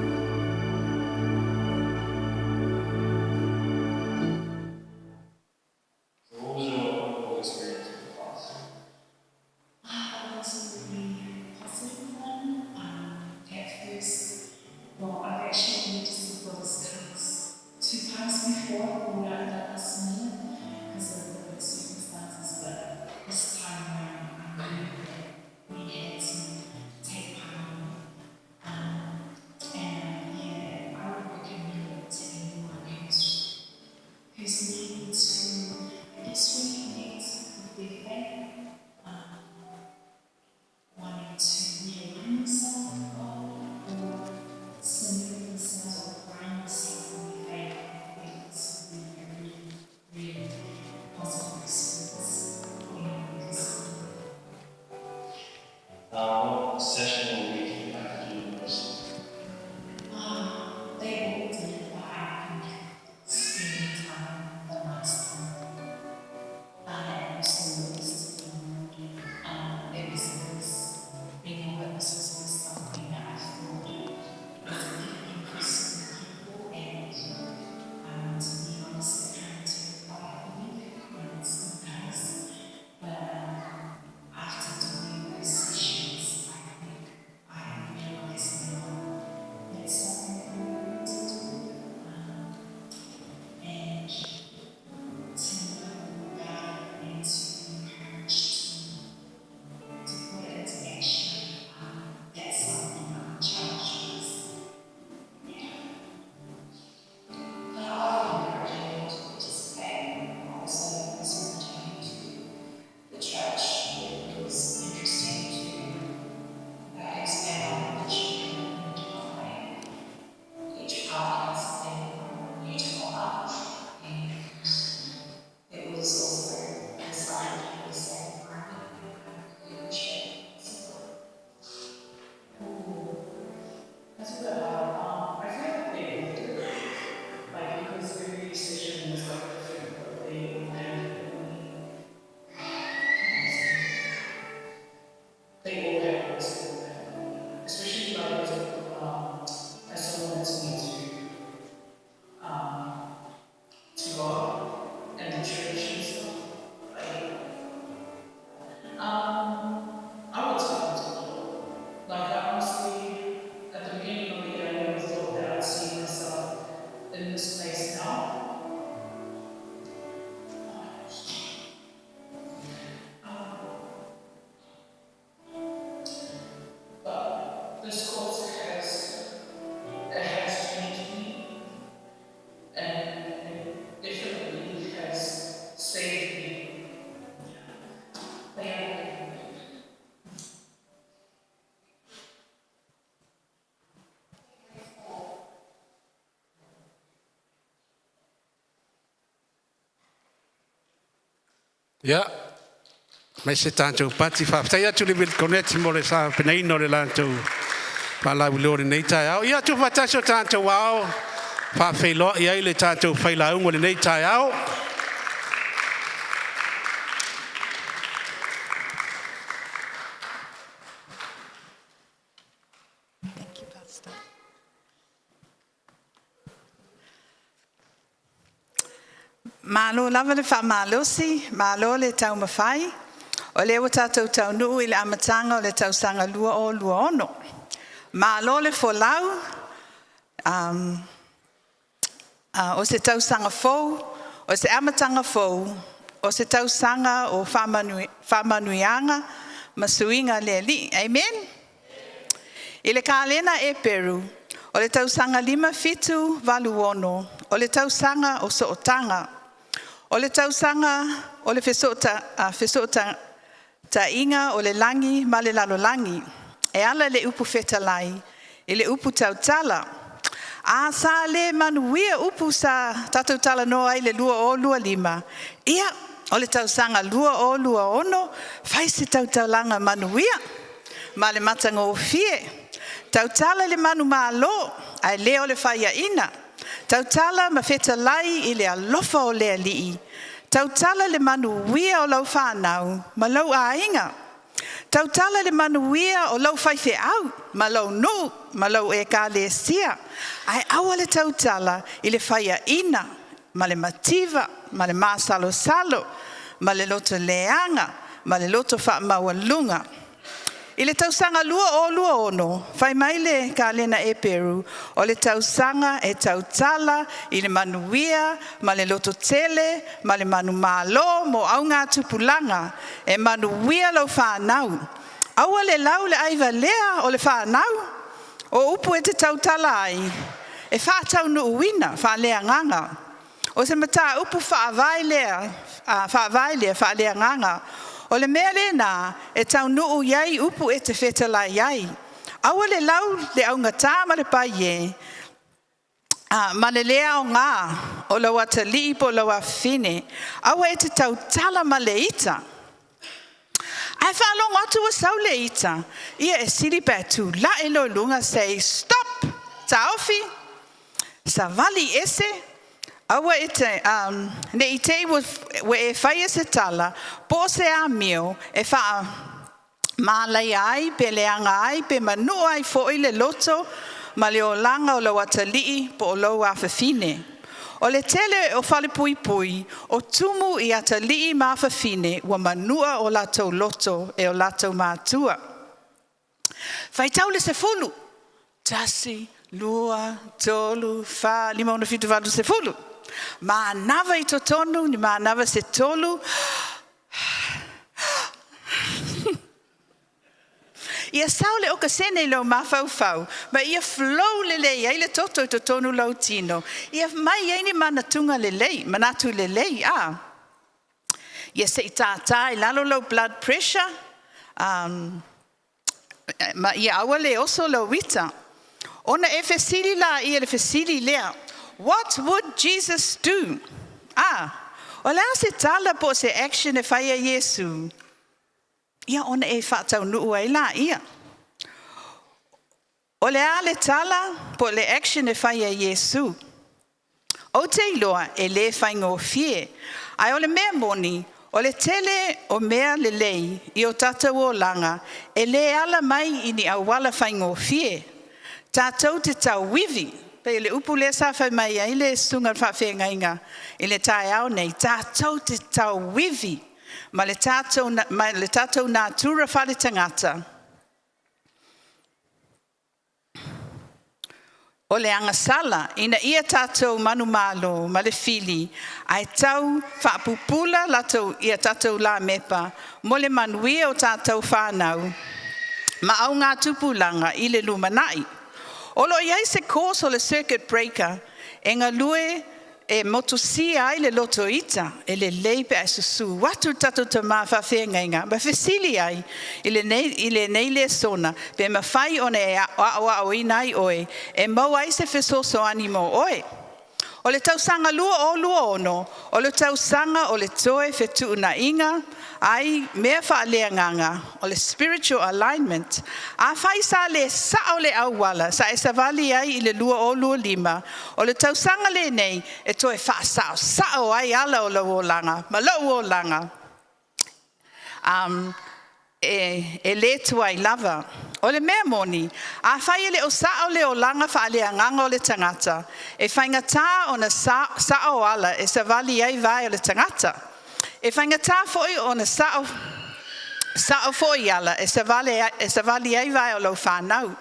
So what was your whole experience with the class? It was a really positive one. At first, I've actually been to the Brother's class 2 times before, we were at last minute because of the circumstances, but this time around, I knew that we had to take part in it. And I would recommend it to anyone who's needing to, I guess, reconnect with their faith, wanting to realign themselves with God, or center themselves or ground themselves in their faith. I think it's really in this place now. But this course has changed me, and it definitely has saved me. Thank you. Ya. Mai se tātou pati whaafitai atu le koneti mo le sa penaino le lantou whalau lore nei tai au. Ia tu whataso tātou au whaafeiloa i ai le tātou whailaungo le nei tai au. Thank you, Pastor. Malo lava le whaamalosi, malo le tau mawhai, o le o tātou tau nuu i le amatanga o le tau sanga lua o lua ono. Malo le folau, o se tau sanga fou, o se amatanga fou, o se tau sanga o whamanuianga, masuinga le li. Amen? I le kālena e Peru, o le tau sanga 5 walu ono, o le tau sanga o sootanga, o le tau sanga o le fesota ta inga o le langi ma le lalolangi, e ala le upu fetalai, i le upu tau tala. A sa le manuia upu sa tatou tala no ai le lua o lua 5. Ia, o le tau sanga lua o lua ono, fai se tau langa manuia, ma le matanga o fie. Tau tala le manu malo, ai leo le whaia ina. Tau tala ma fetalai i le alofa o le alii. Tau tala le manuia o lau whanau, ma lau a inga. Tau tala le manuia o lau whaife au, ma lau nu, ma lau e ka le sia. Ai awa le tau tala i le whaia ina, ma le mativa, ma le masalo salo, ma le loto leanga, ma le loto wha mawalunga. I le tausanga lua o lua ono, whai mai le kālena e Peru, o le tausanga e tautala, i le manuia, ma le loto tele, ma le manu malo, mo au ngā tupulanga, e manuia lau whanau. Aua le lau le aiva lea o le whanau, o upu e te tautala ai, e whātau no uina, whalea nganga. O se mata upu whaavai lea, whalea nganga, o le mea lena e tau nuu iai upu e te whetala iai. Aua le lau le aunga tā ma le pai e. Ma le lea o ngā, o lau ata liipo lau a fine. Aua e te tau tala ma le ita. Ai whalong atu a sau le ita. Ia e siri pētu, la e lo lunga say, stop, ta ofi, sa vali ese. Aua e te, ne i te we e whaia se tala, po se a mio, e wha mālai ai, pe leanga ai, pe manua ai fo i le loto, ma le o langa o lau atalii, po o lau a whawhine. O le tele o whale pui pui, o tumu i atalii ma whawhine, wa manua o latou loto e o latou mātua. Whaitau le se fulu, tasi, lua, tolu, wha, 5 walu se fulu. Ma nava i totonu, ni ma nava se tolu. Ia saule o ka sene lau mawhau, ma ia flow le lei, ai le toto i totonu lau tino. Ia mai ai ni manatunga le lei, manatu le lei, Ia se i tātā i lalo lau blood pressure, ma ia awa le oso lau wita. Ona e fesili la ia le fesili lea. What would Jesus do? O lea se tala po se action e whaia Yesu. Ia ona e whatau nuu ai la ia. O lea le tala po le action e whaia Yesu. O te iloa e le whaingo fie. Ai o le mea moni, o le tele o mea le lei i o tatau o langa, e le ala mai i ni awala whaingo fie. Tātou te tau wivi. Pe le upu le sa whai mai ai le sunga whawhenga inga. I le tai au nei, tātou te tau wivi. Ma le tātou nā tura whale tangata. o le angasala, ina ia tātou manu malo, ma le fili, ai tau whaapupula latou ia tātou la mepa, mo le manuia o tātou whanau, ma au ngā tupulanga i le lumanai. Olo iai se kōs o le circuit breaker, e ngā lue e motosia ai le loto ita, e le leipe ai susu, watu tatu ta maa whawhenga inga, ma fesili ai, i le nei le sona, pe ma whai one e a o inai oe, e mau ai se fesoso animo oe. O le tausanga lua o lua ono, o le tausanga o le toe fetu na inga, ai mea whaaleanganga, o le spiritual alignment, a whai sa le sao le awala, sa e savali ai i le lua o lua lima, o le tausanga le nei, e toe whaasao, sao ai ala o lau o langa, ma lau o langa. E le tuai lava. O le mea moni, a whai le o sao le o langa whaaleanganga o le tangata, e whaingatā o na sao ala e savali ai vai o le tangata. E whaingatā foi o na sao foi ala e savali ai vai o lau whanau.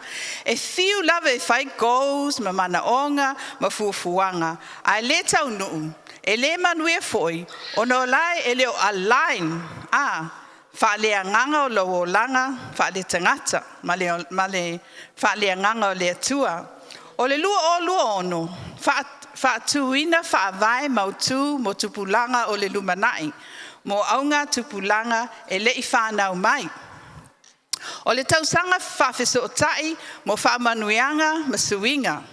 E fiu lava e whai goals, ma manaonga, ma fuafuanga. Ai le tau nuu, e le manuia foi, o no lai e leo align, whaaleanganga o lau o langa, whaale tangata, ma le whaaleanganga o le atua. O le lua o lua ono, whaatuina whaavai mautu mo tupulanga o le lumanai, mo aunga tupulanga e lei whanau mai. O le tausanga whawhiso o tai mo whaamanuianga ma suinga.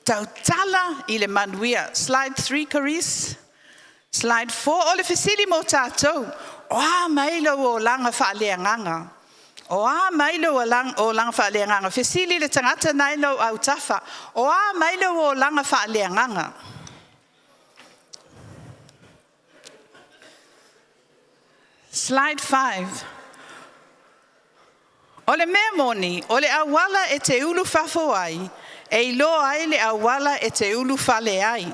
Tautala i le manuia. Slide 3, Caris. Slide 4, o le fesili mo tātou. O a mailo o langa whaaleanganga. O a mailo o langa whaaleanganga. Fesili le tangata nailo au tafa. O a mailo o langa whaaleanganga. Slide 5. O le mea moni, o le awala e te ulu fafo ai, e ilo ai le awala e te ulu fale ai.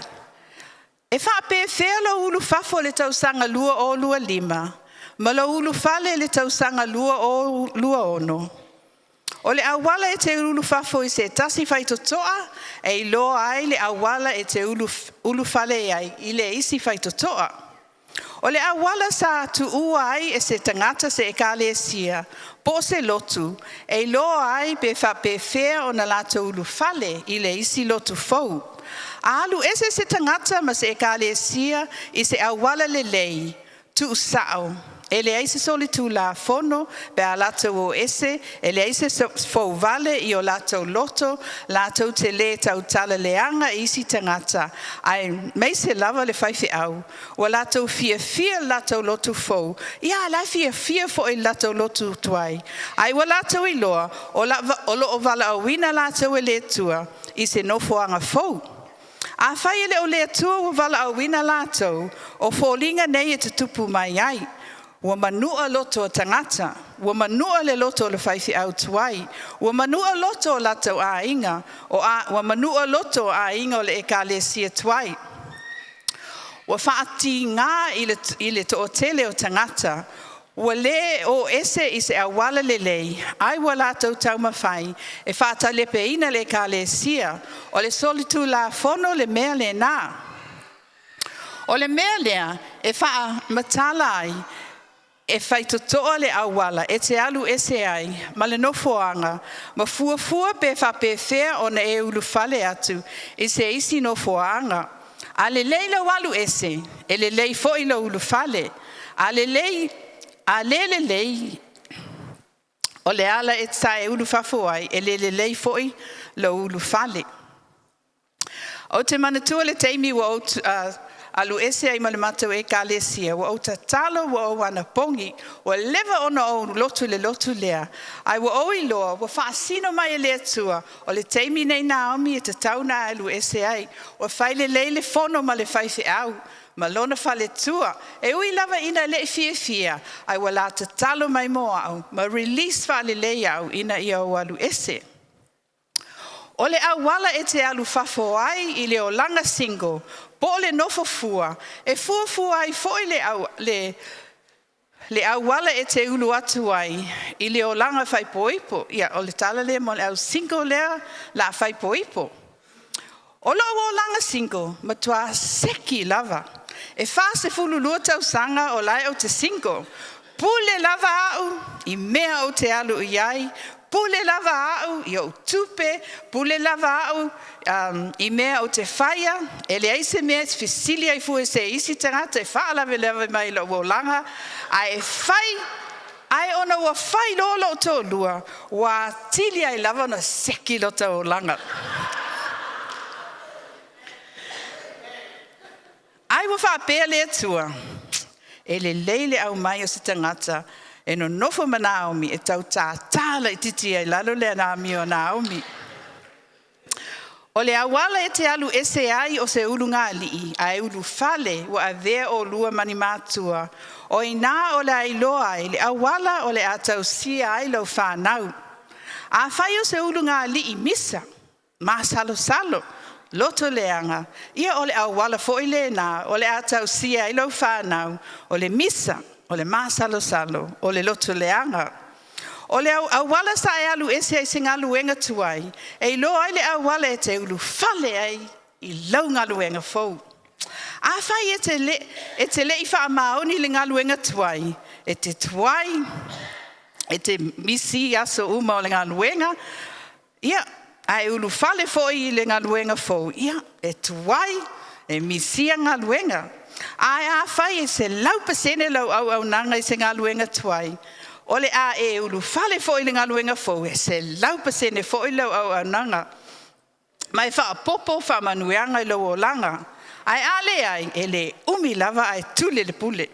E whape whea lo ulu fafo le tausanga lua o lua lima, ma lo ulu fale le tausanga lua o lua ono. O le awala e te ulu fafo i se tasi fai totoa, e ilo ai le awala e te ulu fale ai, i le isi fai totoa. O le awala sa tu ua ai e se tangata se e kale sia, po se lotu, e loa ai pe whape whea o na lata ulu fale i le isi lotu fau. A alu ese se tangata ma se e kale sia i se awala le lei, tu usao. E le aise soli tu la fono, pe a lata o ese, e le aise fau vale i o lata o loto, lata o te le tau tala leanga isi tangata. Ai mei se lava le whaifi au, o lata o fia lata o loto fau. Ia, la fia fo i lata o loto tuai. Ai wa lata o iloa, o lo o vala o wina lata o le tua, i se nofoanga fau. A whai ele o le tua o vala o wina lata o fōlinga nei e te tupu mai ai. Ua manua loto o tangata, ua manua le loto o le whaifi au tuai, ua manua loto o latau a inga, ua manua loto a inga o le ekale sia tuai. Ua whaati ngā i le to o tele o tangata, ua le o ese i se awala le lei, ai ua latau tau mawhai, e whaata lepe ina le ekale sia, o le solitu la fono le mea le nā. O le mea lea, e wha matala ai, e whai totoa le awala, e te alu ese ai, ma le nofoanga, ma fuafua pe whape whea o na e ulu fale atu, e se isi nofoanga. A le lei lau alu ese, e le lei fo i lau ulu fale, a le lei, o le ala e ta e ulu fafuai, e le lei fo i lau ulu fale. O te manatua le teimi wa o alu ese ai male matau e kalesia, wa o tatalo wa o wana pongi, wa leva ona o lotu le lotu lea. Ai wa o iloa, wa whaasino mai e lea tua, o le teimi nei Naomi e te tauna alu ese ai, wa whaile leile fono ma le whaife au, ma lona whale tua, e ui lava ina le fia, ai wa la tatalo mai moa au, ma release whale lei au ina ia o alu ese. O le awala e te alu fafo ai i le o langa single, po le nofo fua, e fua ai fo i le awala e te ulu atu ai, i le o langa fai poipo, ia o le tala le mo le au single lea la fai poipo. O loa langa single, matua seki lava. E whase fulu lua tau sanga o lai o te single. Pule lava au, I mea o te alu iai. Pule lava au, I o tupe. Pule lava au, I mea o te whaia. E le aise mea te fisilia I fue se isi tangata. E whaalawe lewa mai lo o langa. Ai whai, ai ona ua whai lolo o tō lua. Wa tili ai lava na seki lo tō langa. Ai wa whapea le atua. E le leile au mai o se tangata. E no nofo ma Naomi e tau tātala I titi ai lalo le Naomi o Naomi. O le awala e te alu ese ai o se ulu ngā lii. Ai ulu fale wa a vea o lua mani mātua. O ina o le ailoa ai le awala o le atau sia ai lau whanau. A whai o se ulu ngā lii misa. Ma salo salo. Loto leanga, ia o le awala fo I le nā, o le atau sia I lau whanau, o le misa, o le māsalo salo, o le loto leanga. O le awala sa e alu ese ai singa luenga tuai, e lo ai le awala e te ulu fale ai I lau ngā luenga fau. A whai e te le I wha maoni le ngā luenga tuai, e te tuai, e te misi aso uma o le ngā luenga, ia, ai ulu fale foi le ngā luenga fo. Ia, e tuai, e misia ngā luenga. Ai a whai e se lau pasene lau au nanga I se ngā luenga tuai. Ole a e ulu fale foi le ngā luenga fo. E se lau pasene foi lau au nanga. Mai wha popo wha manuanga I lau o langa. Ai ale ai, e le umi lava ai tule le pule.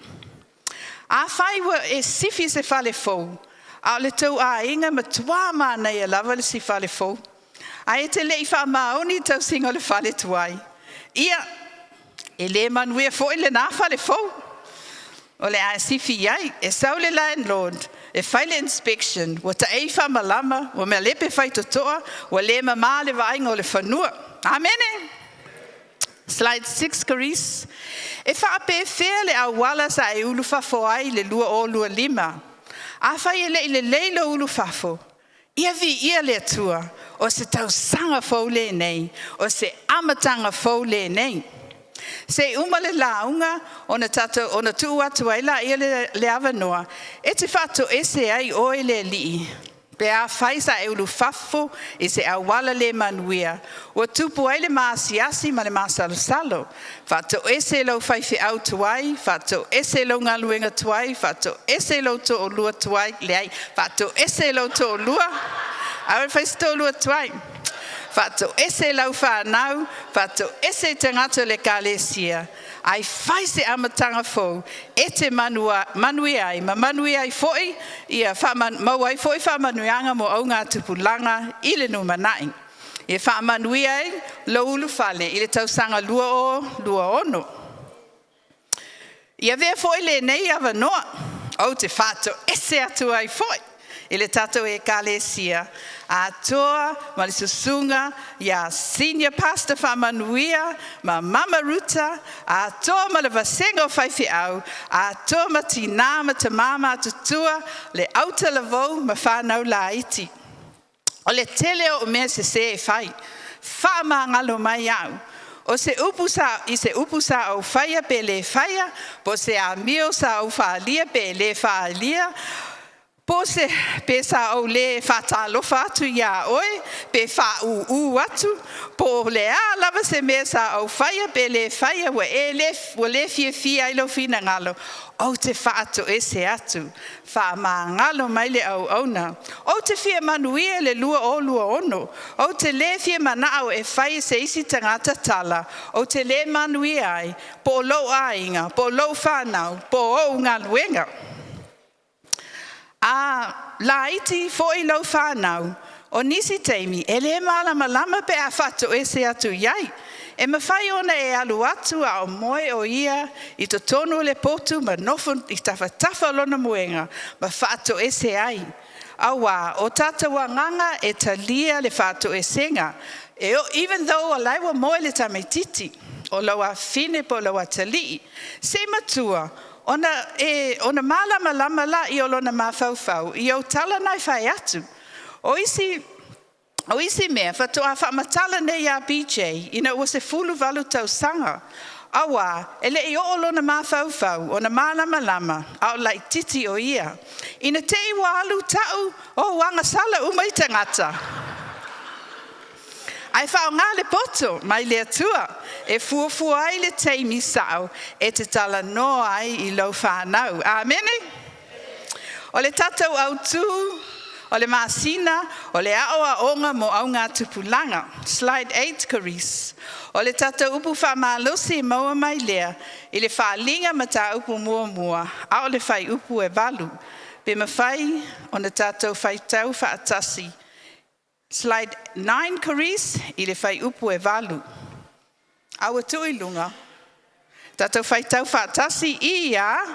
A whai wa e sifi se fale fo. A le tau a inga matua mana I lava le si fale fo. Ai te lei wha maoni tau singa le whale tuai. Ia, e le manuia fo I le nā whale fo. O le a sifi iai, e sau le landlord, e whaile inspection, wa ta ei wha malama, wa mea lepe whai totoa, wa le ma le vainga o le whanua. Amene. Slide 6, Caris. E wha ape whea le awala sa e ulu whafo ai le lua o lua lima. A whai e le leilo ulu whafo. Ia vi ia le atua, o se tau sanga fau le nei, o se amatanga fau le nei. Se uma le launga, ona tuu atu ai la ia le avanoa, e te whato ese ai o e le lii. Pe a whaisa e ulu whafo, e se awala le manuia. Ua tupu ai le maasiasi ma le maasalo-salo. Whato ese lau whaifi au tuai, whato ese lau ngā luenga tuai, whato ese lau to o lua tuai, le ai, whato ese lau to o lua, awe whaisi to o lua tuai. Whato ese lau whanau, whato ese tangata le kālesia. Ai whaise amatanga fo, e te manui ai, ma manui ai foi, ia mau ai foi wha manuianga mo au ngā tupulanga, I le numanai. Ia wha manui ai, lo ulu fale, I le tausanga lua ono. Ia vea foi le nei awa noa, au te whato ese atu ai foi. I le tatou e kālesia. A toa, ma le susunga, ia senior pastor whamanuia, ma mama ruta, a toa ma le vasenga o whaifi au, a toa ma tina ma te mama tutua, le auta la vau ma whanau la iti. O le tele o mea se e whai, wha ngalo mai au. O se upusa au whaia pe le whaia, po se a mio sa au whaalia pe le whaalia, po se pesa au le whatalofa atu ia oe, pe wha atu, po le a lava se mesa au whaia pe le whaia wa le fia ilo fina ngalo, au te whaato ese atu, wha maa ngalo mai le au auna, au te fia manuia le lua o lua ono, au te le fia manao e whai se isi tangata tala, au te le manuia ai, po lo ainga, po lo whanau, po o ngā luenga. A la iti fo I lau whanau, o nisi teimi, e le malama pe a whato e se atu iai. E mawhai ona e alu atu a o moe o ia, I to tonu le potu ma nofo I tafa lona muenga, ma whato e se ai. Awa, o tata wanganga e talia le whato e senga. Even though a laiwa moe le tamaititi, o lawa fine po lawa tali, se matua, ona malama la I olona mawhauwhau, I o tala nai whai atu. O isi O isi mea, whatoa whamatala nei a BJ, ina ua se fulu walu tau sanga. Awa, ele I o na mawhauwhau, o na malama, au lai titi o ia. Ina te iwa alu tau, o wanga sala umai tangata. Ai whao ngā le poto, mai le atua, e fuafua ai le teimi sao, e te tala noa ai I lau whanau. Amene? O le tatau au tū, o le masina, o le aoa onga mo au ngā tupulanga. Slide 8, Caris. O le tatau upu whamalosi e maua mai lea, I le whaalinga ma tā upu mua, a o le whai upu e walu. Pe mawhai, o na tatau whai tau whaatasi. Slide 9, Caris, I le whai upu e walu. Aua tui lunga. Tatau whai tau whaatasi I a...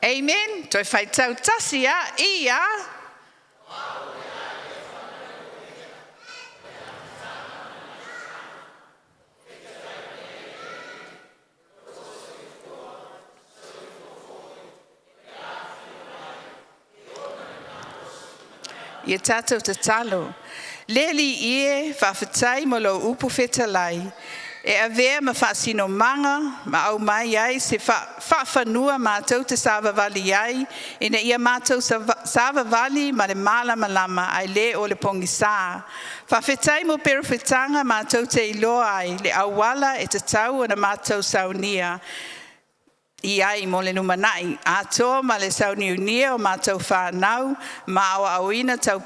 Amen. Toi whai tau tasi a, I a. Ia tātou te talo. Leli ie whawhetai mo lo upu whetalai. E avea ma whaasino manga, ma au mai ai se whawhanua mātou te sāwawali ai, ina ia mātou sāwawali ma le malama ai le o le pongi sā. Whawhetai mo perowhetanga mātou te iloa ai, le awala e te tau o na mātou saunia. I ai mo le numanai, atoa ma le sauni unia o mātou whanau, ma awa auina tau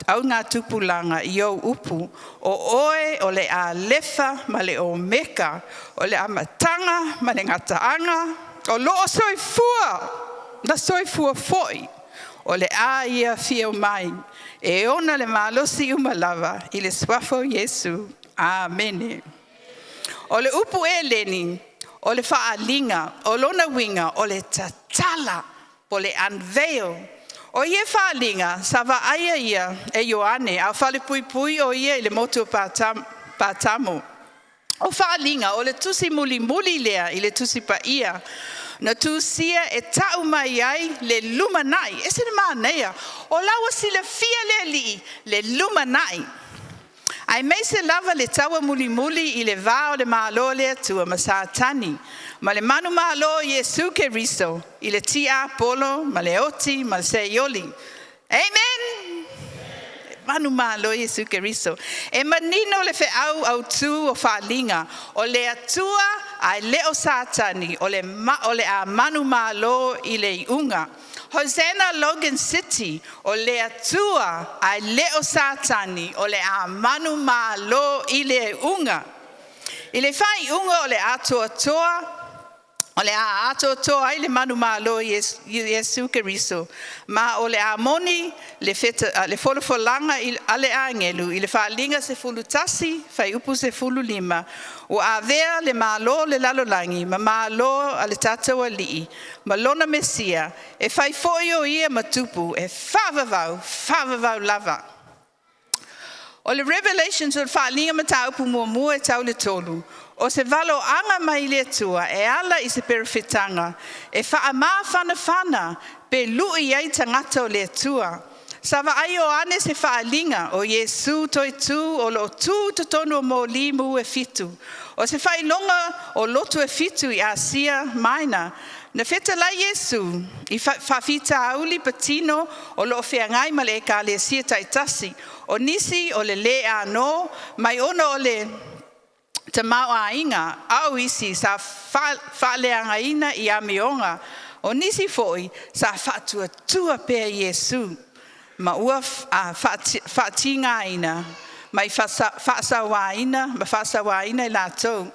au ngā tupulanga I au upu, o oe o le ALEFA ma le OMEKA, o le amatanga ma le ngataanga, o loo soifua, na soifua foi, o le a ia fia mai, e ona le malosi umalawa, I le swafo Yesu. Amene. O le upu e leni, o le whaalinga, o lona winga, o le tatala, o le unveil, o ie whaalinga, sa wa aia ia e Ioane, a whale pui o ia I le motu pātamo. O whaalinga, o le tusi muli lea I le tusi pa ia. Na tusia e tau mai ai le lumanai. E sene mānea, o lawa si le fia le li, le lumanai. Ai mei se lava le taua muli I le vā o le mālo le atua ma sātani. Ma le manu mālo Yesu Keriso, I le tia polo, ma le oti, ma le seioli. Amen! Manu mālo Yesu Keriso. E manino le fe au tu o whaalinga, o le atua ai le o sātani, o le a manu mālo I le iunga. Hosanna Logan City, o le atua ai le o sātani, o le a manu mālo I le unga. I le whai unga o le atoa, o le a atoa ai le manu mālo Yesu Keriso. Ma o le a moni, le folofolanga I le angelu, I le whaalinga se fulu tasi, whai upu se fulu lima. O a vea le mālo le lalolangi, ma mālo a le tātou alii, ma lona mesia, e whai foi o ia matupu, e whawawau lava. O le Revelations o le whaalinga ma taupu mua e tau le tolu, o se valo anga mai le atua, e ala I se perowhetanga, e whaamā whana, pe lui ai tangata o le atua. Sawa ai o ane se whaalinga o Yesu toi tu o lo tu tonu o mo limu e fitu. O se whailonga o lotu e fitu I Asia maina. Na feta la Yesu I whawhita auli patino o lo whiangai ma le ka le sia taitasi. O nisi o le ano, mai ono o le tamau a inga, au isi sa whaleanga ina I amionga. O nisi foi sa whatua tua pea Yesu. Ma ua whaatinga ina, mai whaasawa ina, ma whaasawa ina I lātou.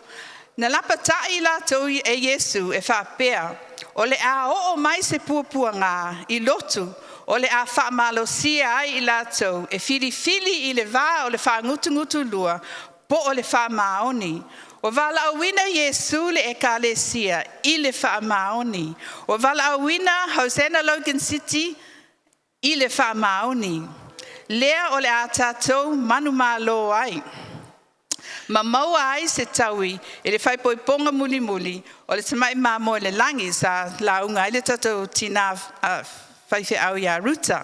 Na lapa tai lātou e Yesu e whaapea, o le a o mai se puapua ngā I lotu, o le a whaamalosia ai I lātou, e fili I le vā o le whaangutungutu lua, po o le whaamaoni. O vala awina Yesu le ekalesia I le whaamaoni. O vala awina Hosanna Logan City I le whaamaoni. Lea o le a tātou manu mālo ai. Ma maua ai se taui, e le whaipoiponga muli muli, o le tamai māmo le langi sa launga, i le tātou tina whaiwhi au ia ruta.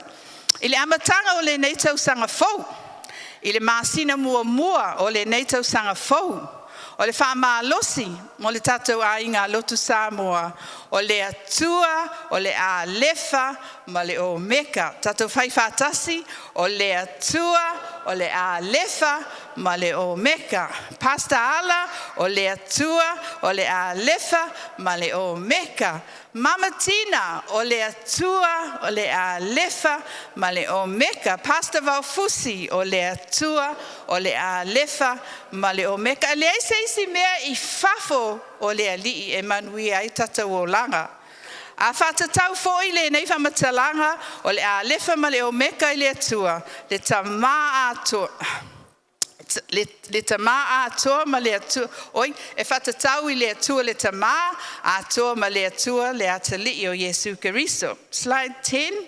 I le amatanga o le nei tausanga fau, i le māsina mua o le nei tausanga fau, o le whaamalosi, mo le tātou ainga lotu Samoa, o le atua, o le ALEFA, ma le OMEKA. Tātou whaiwhātasi, o le atua, o le ALEFA, ma le OMEKA. Pastor Ala, o le atua, o le ALEFA, ma le OMEKA. Mama Tina, o le atua, o le ALEFA, ma le OMEKA. Pastor Vaufusi, o le atua, o le ALEFA, ma le OMEKA. Le eisi mea I fafo o le alii e manui ai tātou o langa. A whātatau fōi le nei whamatalanga o le ALEFA ma le OMEKA I le atua. Le tamā atua. Le tamā atua ma le atua. Oi, e whatatau I le atua le tamā atua ma le atua le atalii o Yesu Keriso. Slide 10.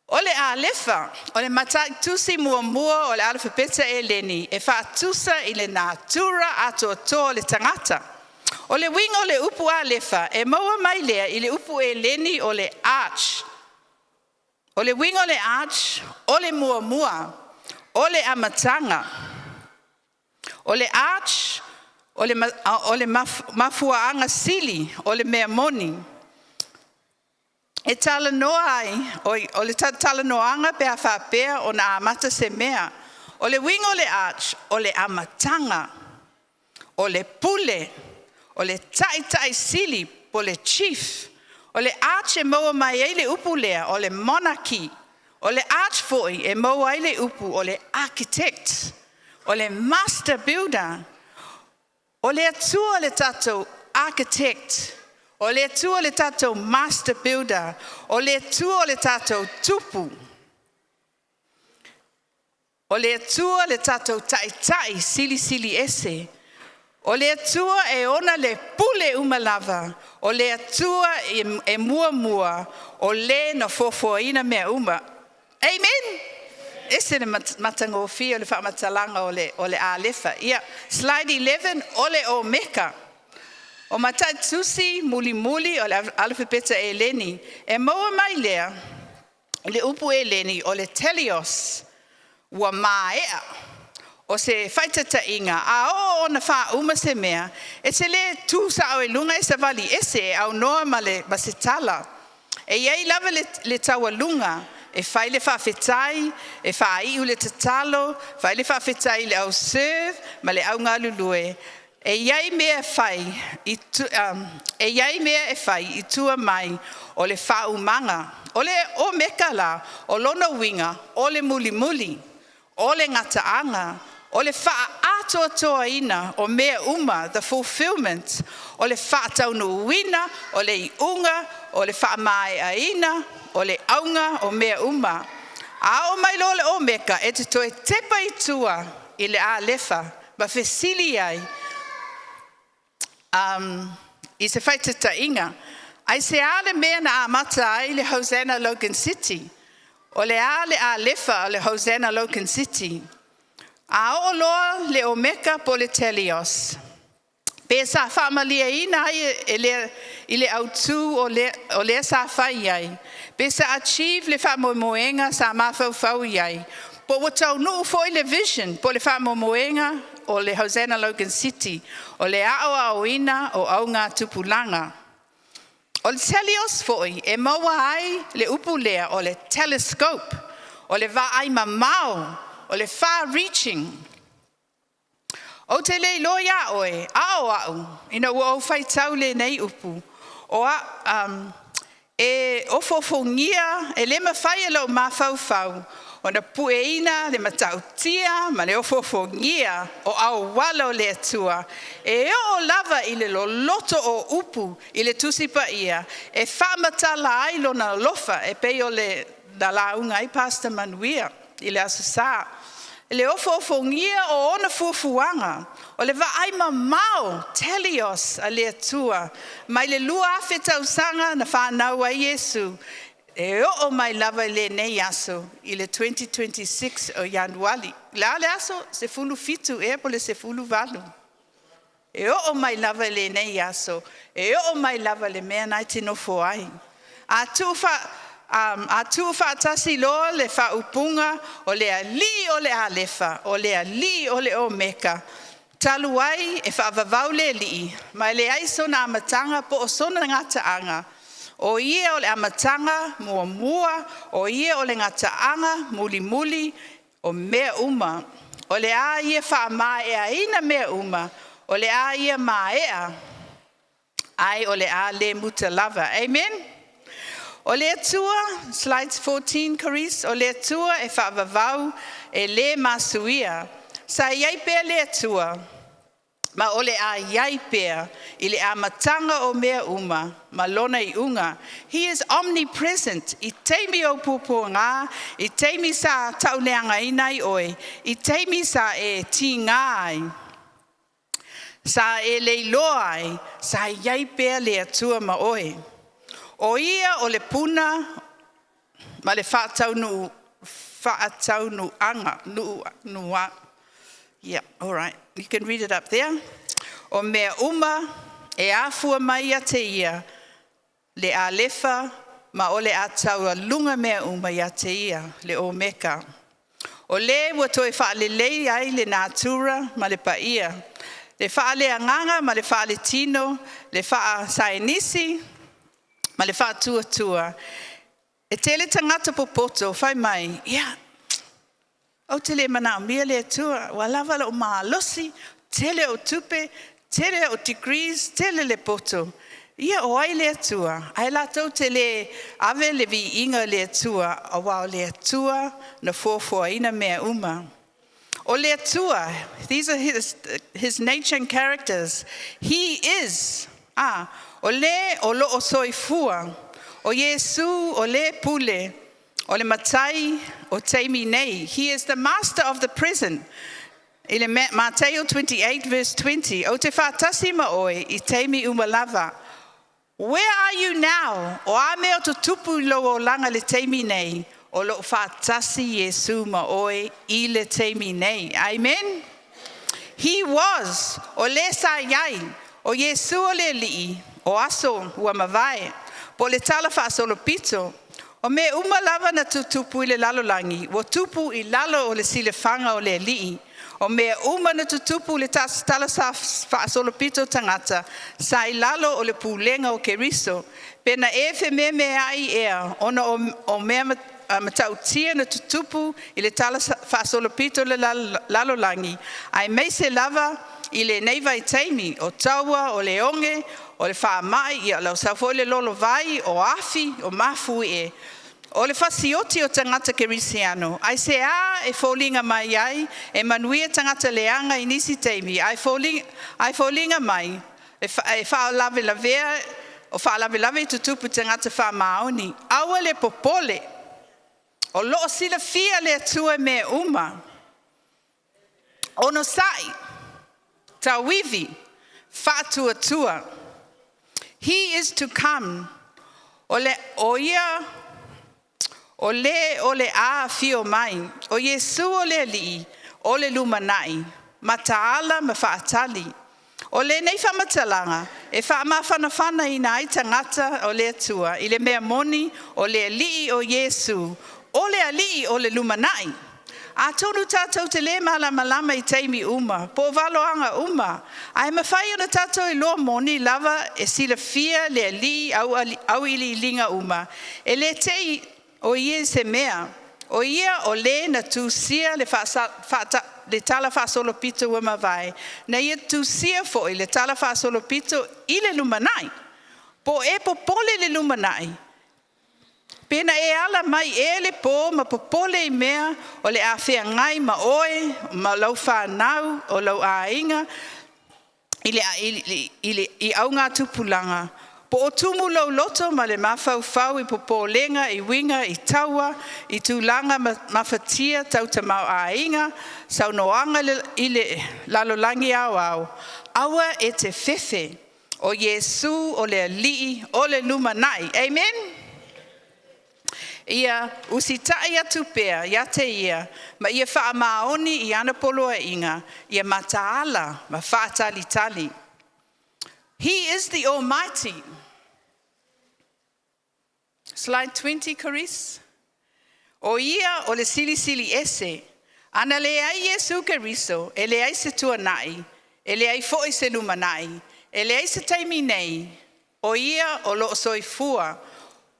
O le ALEFA, o le matai tusi mua o le alfabeta e leni, e whaatusa I le natura ato to le tangata. O le wingo le upu ALEFA, e maua mai lea I le upu e leni o le arch. O le wingo le arch, o le mua, o le amatanga. O le arch, o le mafuaanga sili, o le mea moni. E tala noa ai, o le tala noanga pe a whapea o na amata se mea. O le wingo le arch, o le amatanga, o le pule, o le tai sili, po le chief. O le arch e maua mai ai le upu lea, o le monarchy. O le arch foi e maua ai le upu, o le architect. O le master builder. O le atua le tatou architect. O le atua le tātou master builder. O le atua le tātou tupu. O le atua le tātou tai sili ese. O le atua e ona le pule umalava. O le atua e mua. O le no fofoina mea uma. Amen? Ese le matangofi o le whaamatalanga o le ALEFA. Ia, slide 11, o le OMEKA. O matai tusi muli o le alfabeta e leni. E maua mai lea, le upu e leni o le telios, ua maea. O se whaitata inga, a o na wha uma se mea, e se le tu sa au e lunga e sa vali ese e au noa ma se tala. E iei lava le taua lunga, e whai le whawhetai, e whai le tatalo, whai le whawhetai le au serve, ma le au ngā lulue. E iai mea e whai I tua mai o le whaumanga, o le OMEKA la, o lona winga, o le muli, o le ngataanga, o le wha atoa ina, o mea uma, the fulfillment, o le wha taunu wina, o le iunga, o le wha mai aina, o le aunga, o mea uma. A o mai lo le OMEKA, e te toe tepa I tua I le ALEFA, ma fesili ai, I se whaitata inga. Ai se ale mea na amata ai le Hosanna Logan City. O le ALEFA o le Hosanna Logan City. A o loa le OMEKA po le telios. Pe sa whaamalia ina ai I le autu o le sa whai ai. Pe sa achieve le whaamomoenga sa mawhau ai. Po watau nuu foi le vision po le whaamomoenga o le Hosanna Logan City, o le aoina o au ngā tupulanga. O le telios foi, e maua ai le upu lea o le telescope, o le va ai mamau, o le far reaching. O te le loia oe, au, ina ua o whaitau le nei upu, o e ofofongia, e le mawhai alo mawhau, o na pueina le matautia ma le ofofongia o au walo le atua. E o lava I le loto o upu I le tusipa ia. E whamatala ai lo na lofa e pei o le na launga I Pastor Manuia I le asasa. E le ofofongia o ona fufuanga. O le va ai mamau telios a le atua. Mai le lua afetausanga na whanau a Yesu. E o mai lava le nei aso i le 2026 o Januari. La le aso se fulu fitu e pole se fulu valu. E o mai lava le nei aso. E o mai lava le mea nai tino foai. A tufa tasi lo le fa upunga o le ali o le ALEFA o le ali o le OMEKA. Talu ai e fa vavau le li. Mai le ai sona amatanga po o sona ngata anga. O ia o le amatanga mua, o ia o le ngataanga muli, o mea uma. O le a ia wha maa ea ina mea uma. O le a ia maa ea. Ai o le a le muta lava. Amen? O le atua, slides 14, Caris, o le atua e wha vavau e le masuia. Sa iai pea le atua. Ma ole a iai pea, I le amatanga o mea uma, ma lona I unga. He is omnipresent. I teimi o pupo ngā, I teimi sa tauneanga inai oe, I teimi sa e ti ngāi, sa e leiloa ai, sa iai pea le atua ma oe. O ia o le puna, ma le whaataunu anga, nua. Yeah, all right. You can read it up there. O mea uma e afua mai a te ia, le ALEFA, ma o le ataua lunga mea uma ia te ia, le OMEKA. O le ua toe whaalelei ai le natura ma le paia. Le whaale anganga ma le whaale tino, le whaa sainisi, ma le whaa tua. E tele tangata popoto, whai mai, yeah. O tele mana mia le tua, walawa o maalosi, tele o tupe, tele o degrees, tele le poto. Ia o ai le tua, ai la tau tele ave le vi inga le tua, a wao le tua na fofo ina mea uma. O le tua, these are his nature and characters. He is, o le o lo o soifua, o Yesu o le pule, o le matai o teimi nei. He is the master of the prison. Ile Mateo 28 verse 20. O te whātasi ma oe I teimi umalava. Where are you now? O a mea to tupu lo o langa le teimi nei. O lo whātasi Yesu ma oe I le teimi nei. Amen. He was. O le sa iai. O Yesu o le li'i. O aso ua mawai. Po le tala whaasolo pito. O me umalava na tutupu I le lalolangi. Wo tupu I lalo o le silefanga o le li'i. O me uma na tutupu le tala sa whaasolo pito tangata. Sa I lalo o le pulenga o keriso. Pena efe me ai ea. Ona o mea matautia na tutupu I le tala whaasolo pito le lalolangi. Ai meise lava I le neiva I teimi. O taua, o le onge, o le whaamai, I lau safo le lolo vai, o afi, o mafu e. O le fasioti o tangata kerisiano. Ai se a e fōlinga mai ai, e manuia tangata leanga I nisi teimi. Ai fōlinga mai, e whaalawe lavea, o whaalawe lawe tutupu tangata whaamaoni. Aua le popole, o loo sila fia le atua me uma. Ono sai, tawivi, whaatua tua. He is to come. O le a fio mai. O Yesu o le li'i. O le lumanai. Mataala ma whaatali. O le nei whamatalanga. E whaamawhanawhana I nai tangata o le atua. I le mea moni o le li'i o Yesu. O le li'i o le lumanai. A tonu tātou te le malama I teimi uma. Po valoanga uma. Ai mawhai ona tātou I loa moni lava e sila fia le li'i au ili linga uma. E le tei o ia se mea. O ia o le na tūsia le tala whaasolo pito wa mawai. Na ia tūsia fo I le tala whaasolo pito I le lumanai. Po e popole le lumanai. Pena e ala mai e le po ma popole I mea o le awhia ngai ma oe, ma lau whanau o lau ainga I au ngā tupulanga. Po o tumu lau loto ma le mawhau I popolenga I winga I taua I tūlanga mawhatia tau tamau ainga sau noanga I le lalolangi au. Aua e te whewhe o Yesu o le li'i o le lumanai. Amen? Ia usitai atu pea, ia te ia, ma ia wha maoni I ana poloa inga, ia mataala, ma wha tali. He is the Almighty. Slide 20, Caris. O ia o le sili ese, ana le ai Yesu Keriso, e le ai se tuanai, e le ai foi se lumanai, e le ai se taimi nei, o ia o lo soifua,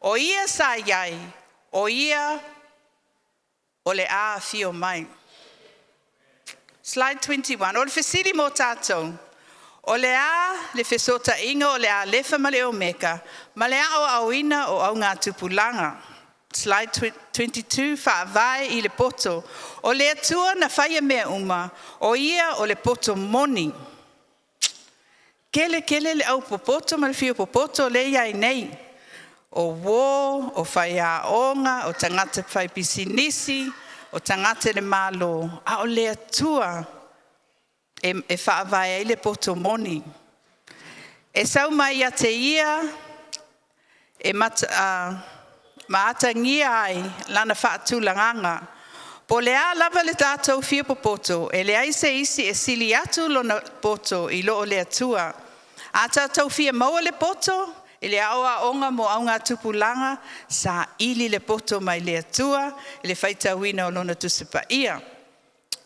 o ia sa iai, o ia o le a fio mai. Slide 21. O le fesiri mo tātou. O le a le fesota inga o le ALEFA ma le OMEKA, ma le a o auina o au ngā tupulanga. Slide 22. Whaavai I le poto. O le atua na whaia mea uma, o ia o le poto moni. Kele le au popoto ma le fio popoto le iai nei. O wō, o whaia onga, o tangata whai pisinisi, o tangata le malo, a o le atua e whaavai le poto moni. E sau mai a te ia, e maatangia ai lana whaatulanganga. Po le a lava le tātou fia popoto, e le aise isi e sili atu lona poto I loo le atua. A tātou fia maua le poto, e le aoa onga mo au ngā tupulanga, sa ili le poto mai le atua, e le whaitawina o lona tusipa ia.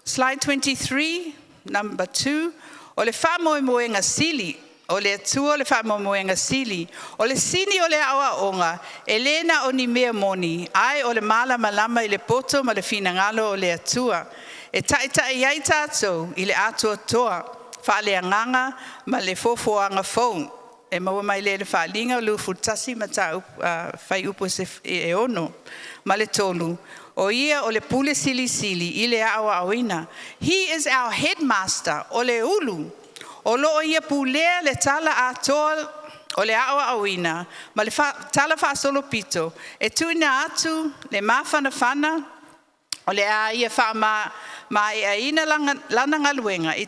Slide 23, number 2, o le whamoemoenga sili, o le atua le whamoemoenga sili, o le sini o le aoa onga, e lena o ni mea moni, ai o le mala malama I le poto ma le finangalo o le atua, e tai iai tātou I le atua toa, whaale anganga ma le fofoanga fong, e maua mai le whaalinga o lufu tasi ma tā whai upo se e ono, ma le tolu. O ia o le pule sili I le awa awina. He is our headmaster, o le ulu. O lo ia pulea le tala a toa o le awa awina, ma le tala wha solo pito. E tuina atu le mawhana, o le a ia wha ma e aina lana ngaluenga, I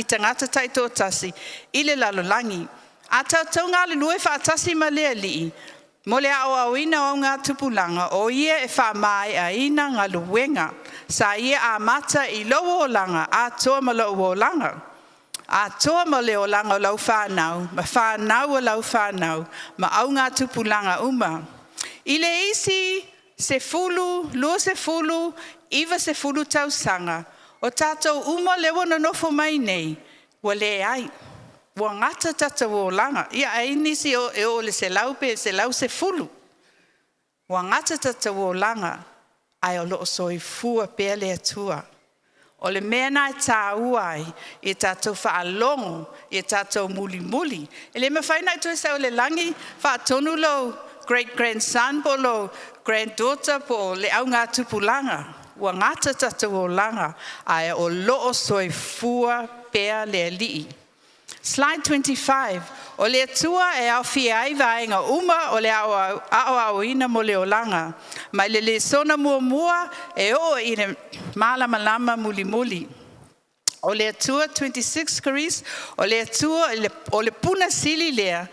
tangata taito tasi, I le lalolangi. A tātou ngā le lue whaatasi ma lea lii. Mo le au awina o ngā tupulanga, o ia e wha mai a ina ngā luenga. Sa ia a mata I loa o langa, a toa ma loa o langa. A toa ma le o langa o lau whanau, ma whanau o lau whanau, ma au ngā tupulanga uma. I le isi se fulu, lua se fulu, iwa se fulu tausanga. O tātou uma le wana nofo mai nei, wa le ai. Wa ngata tata wo langa. Ia ainisi o le se lau pe se lau se fulu. Wa ngata tata wo langa. Ai o loo soifua pe le atua. O le mena e tā uai. E tātou whaalongo. E tātou muli. E le mawhaina i tue sa o le langi. Whaatonu lo great-grandson po lo granddaughter po le au ngā tupulanga. Wa ngata tata wo langa. Ai o loo soifua pe le alii. Slide 25. O le atua e au fiai vaenga uma o le au ina mo le olanga. Mai le sona mua e o I le malama muli. O le atua 26 Caris. O le atua o le puna sili lea.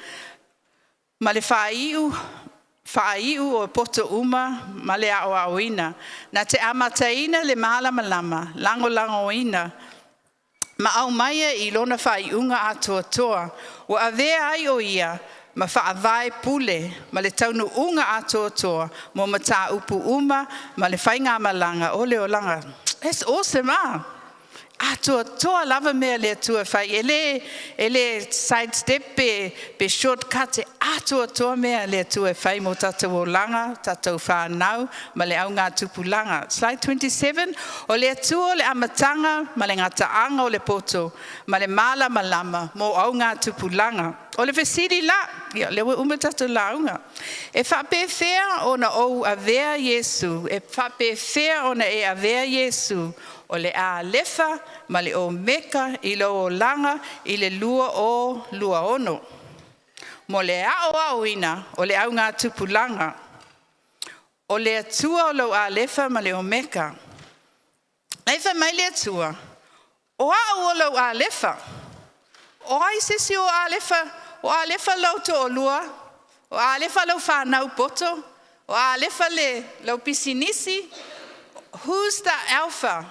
Ma le whaiu o poto uma ma le au ina. Na te amataina le malama lango ina. Ma au maia I lona whai unga atoa toa. Wa avea ai o ia, ma whaavai pule, ma le taunu unga atoa toa, mo mata upu uma, ma le whai ngā malanga, o le olanga. That's awesome, Atoa toa lava mea le atua whai. Ele sidestep pe shortcut e atoa toa mea le atua whai mo tātou o langa, tātou whanau, ma le au ngā tupulanga. Slide 27. O le atua le amatanga, ma le ngataanga o le poto, ma le mala malama, mo au ngā tupulanga. O le vesiri la, le umatatu launga. E whape whea o na o avea Yesu, e whape whea o na e avea Yesu, o le ALEFA, ma le OMEKA, I lo o langa, I le lua o lua ono. Mo le au ina, o le au ngā tupulanga. O le atua o lo ALEFA, ma le OMEKA. Eifa mai le atua. O au o lo ALEFA. O ai sesi o ALEFA lau to o lua. O ALEFA lau whanau poto. O ALEFA le lau pisinisi, who's the alpha?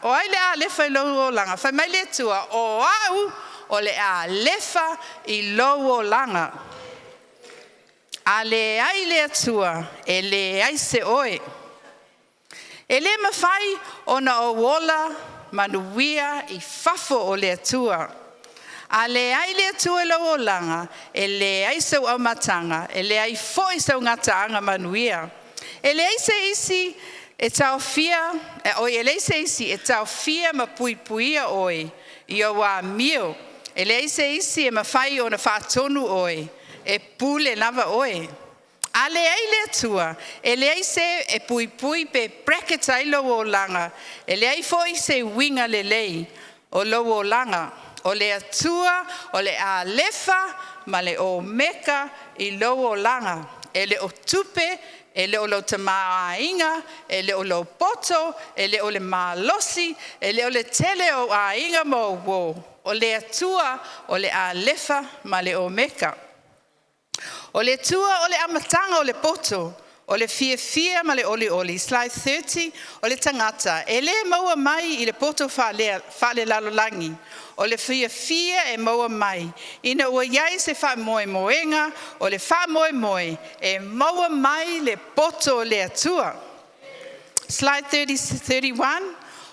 O ai le ALEFA I lau o langa. Whai mai le tua, o au o le ALEFA I lau o langa. A le ai le atua, e le ai se oe. E le mawhai o na o wola manuia I fafo o le atua. A le ai le atua lo o langa, e le ai sau au matanga, e le ai foi sau ngataanga manuia. E le ai se isi e tau fia, e le ai se isi e tau fia ma pui puia oi, I o wa mio. E le ai se isi e mawhai o na whaatonu oi, e pule lava oi. A le ai le atua, e le ai se e pui pui pe brackets ai lo o langa, e le ai foi se winga le lei o lo o langa. O le atua, o le ALEFA, ma le OMEKA I lo o langa. E le o tupe, e le o lo tamaainga, e le o lo poto, e le o le malosi, e le o le tele o ainga mo wo. O le atua, o le ALEFA, ma le OMEKA. O le tua, o le amatanga, o le poto. O le fia ma le oli. Slide 30, o le tangata. E le maua mai I le poto whale lalolangi. O le fia e maua mai. Ina ua iai se wha moenga, o le wha moe, e maua mai le poto o le atua. Slide 31,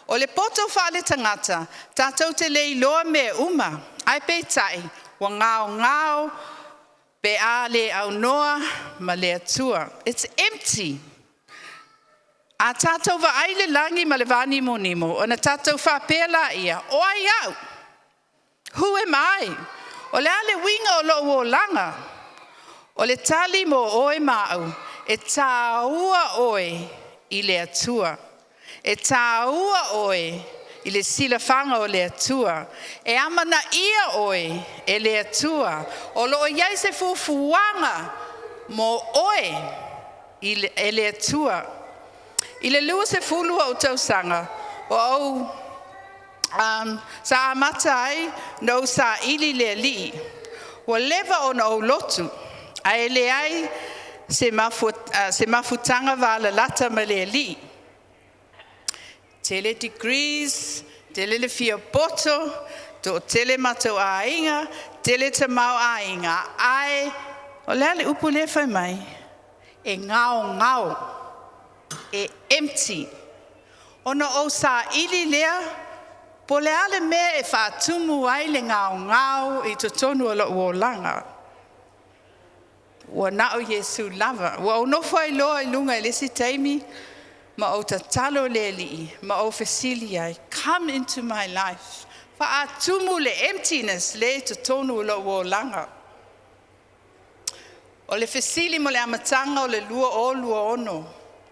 o le poto whale tangata. Tātou te lei loa me uma. Ai pe tai, wa ngao, pe a le au noa ma le atua. It's empty. A tātou wa aile langi ma le vani monimo. O na tātou wha pēla ia. O ai au. Who am I? O le ale winga o lo o langa. O le tali mo oe mau. E tāua oe I le atua. E tāua oe I le sila whanga o le atua. E amana ia oe e le atua. O lo iai se fufuanga mo oe e le atua. I le lua se fulua o tausanga. O au sa amata ai no sa ili le li. Wa leva o na o lotu. A ele ai se mafutanga wa la lata ma le li. Tele degrees, tele le fia poto, to tele mato ainga, tele te mau ainga. Ai, o lele upu le fai mai. E ngao, e empty. Ono o sa ili lea, po le ale me e whaatumu ai le ngao I to tonu o lo langa. Wa nao Yesu lava. Wa o nofo ai loa I lunga I lesi taimi, ma o tatalo le li, ma o fesilia. Come into my life. Whaatumu le emptiness le to tonu o lo langa. O le fesili mo le amatanga o le lua ono.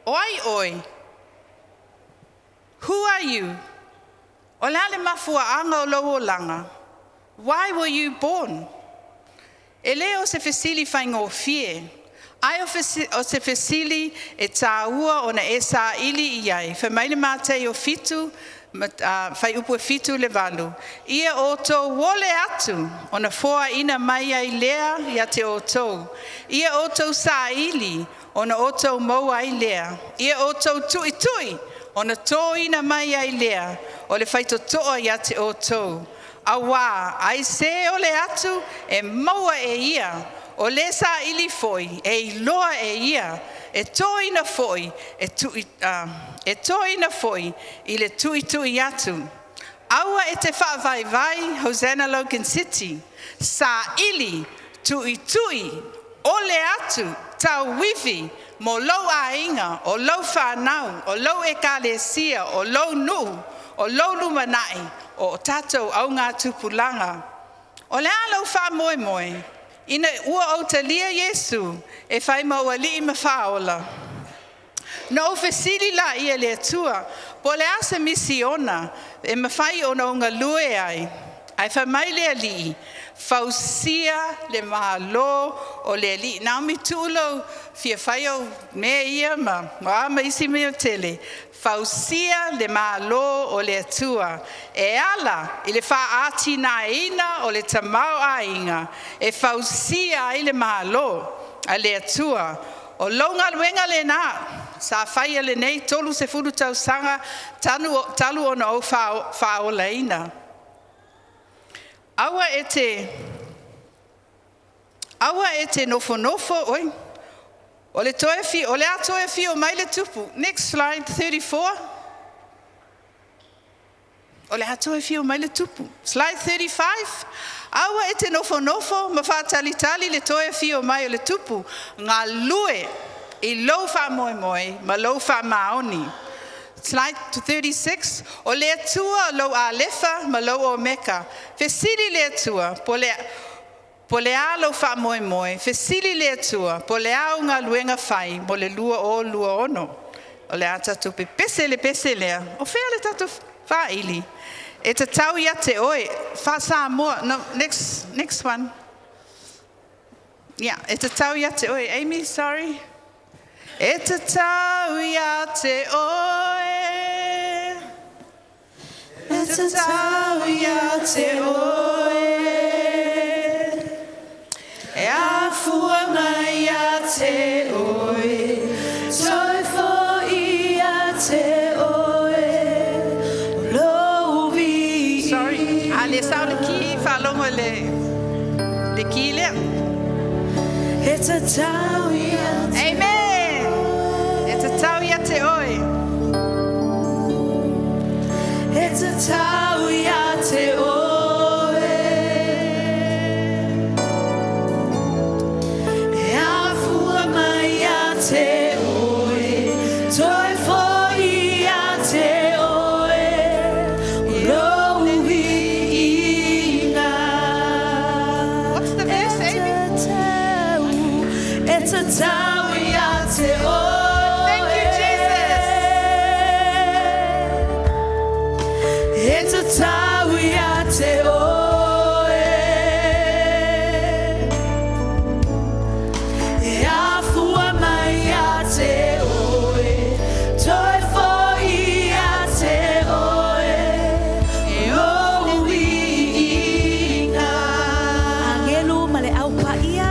Oi. Who are you? O le ale mafua anga o lo langa. Why were you born? E le o se fesili whaingo fie. Ai o se fesili e tāua o na e sa ili iai. Whamaile mātei o fitu, whai upu e fitu le valu. Ia o tō wole atu, o na foa ina mai ai lea ia te o tō. Ia o tō sa ili, o na o tō mau ai lea. Ia o tō tui, o na tō ina mai ai lea, o le whaito toa ia te o tō. Awa, ai se o le atu, e maua e ia, o le sa ili foi, e iloa e ia, e toina foi, e toina foi, I le tui atu. Aua e te whaavai, Hosanna Logan City, sa ili, tui, o le atu, tau wifi, mo lau a inga, o lau whanau, o lau e kalesia, o lau nu, o lau lumanai, o tatou au ngā tupulanga. O le alau wha moe, ina ua o talia Yesu, e whai maua li ima whaola. Na o fesili la ia le atua, po le asa misiona, e mawhai o na unga lue ai. Ai wha mai le ali, fausia le mahalo o le ali. Naomi tulo fia whai o mea ia ma isi mea tele. Fausia le mahalo o le atua. E ala, I le wha ati na ina o le tamau a inga. E fausia I le mahalo a le atua. O launga luenga le nā, sa whaia le nei tolu se furu tau sanga, talu ona au whao leina. Aua e te nofo, oi. O le atoe fi o mai le tupu. Next slide, 34. O le atoe fi o mai le tupu. Slide 35. Aua e te nofo, ma whātalitali le toe fi o mai o le tupu. Ngā lue I lau wha moe, ma lau wha maoni. Slide to 36. O le atua lau ALEFA, ma lau OMEKA. Fesili le atua, po le a lau wha moe. Fesili le atua, po le a unga luenga whai, mo le lua ono. O le a tatu pe pese lea. O whea le tatu wha ili. E te tau ia te oe. Wha sa moa. No, next one. Yeah, e te tau ia te oe. Amy, sorry. E te tau ia te oe. E te tau ia te oe. E a fua mai ia te oe. Toi fo ia te oe. Lovi. Sorry, ale sau le ki whalongo le ki lea. E te tau ia te oe. Amen. Tau ia te oe. E te tau ia te oe. E a fua mai ia te oe. Toi fo ia te oe. Lovi ina. What's the verse, Amy? E te tau ia te oe. Tau ia te oe. E a fua mai ia te oe. Toi fo ia te oe. E o ina. Angelu ma le au pa ia.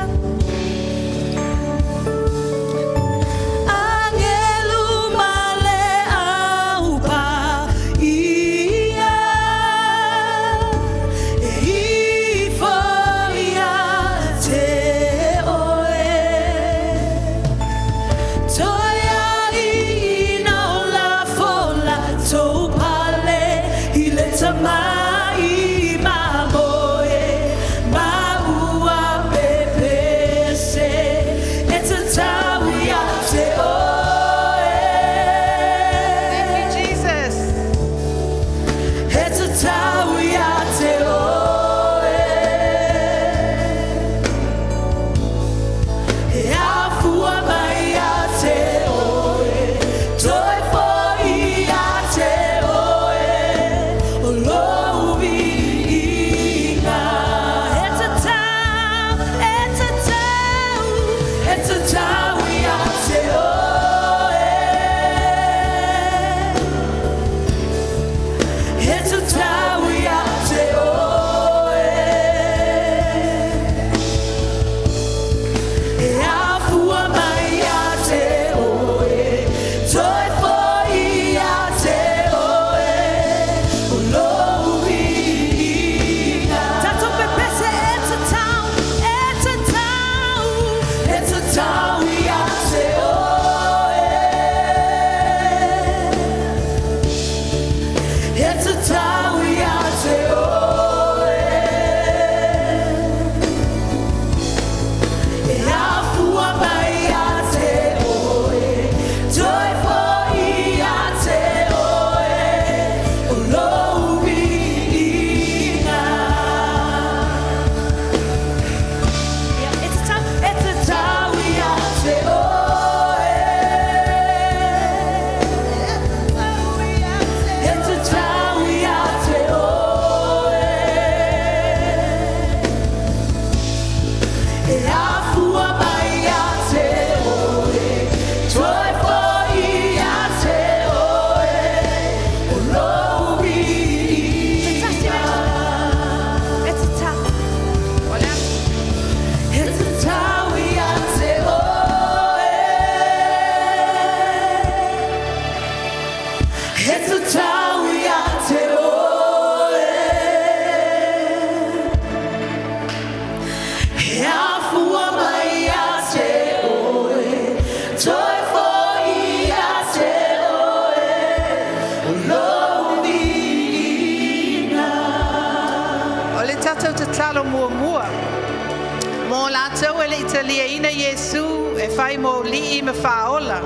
la tau ele italia ina Yesu e fai mo li I me faola.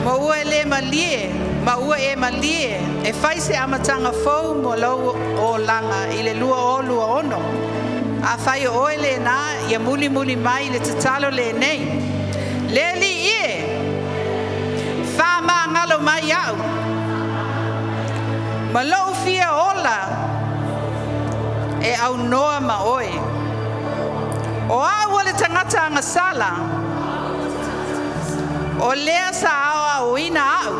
Ma ua ele malie, ma ua e malie e fai se amatanga fou mo lau o langa I le lua o lua ono. A fai o ele na ia muli mai le tatalo le nei. Le li ie fa ma ngalo mai au. Ma lau fia ola e au noa ma oe. O a le tangata anga sala. O lea sa awa o ina au.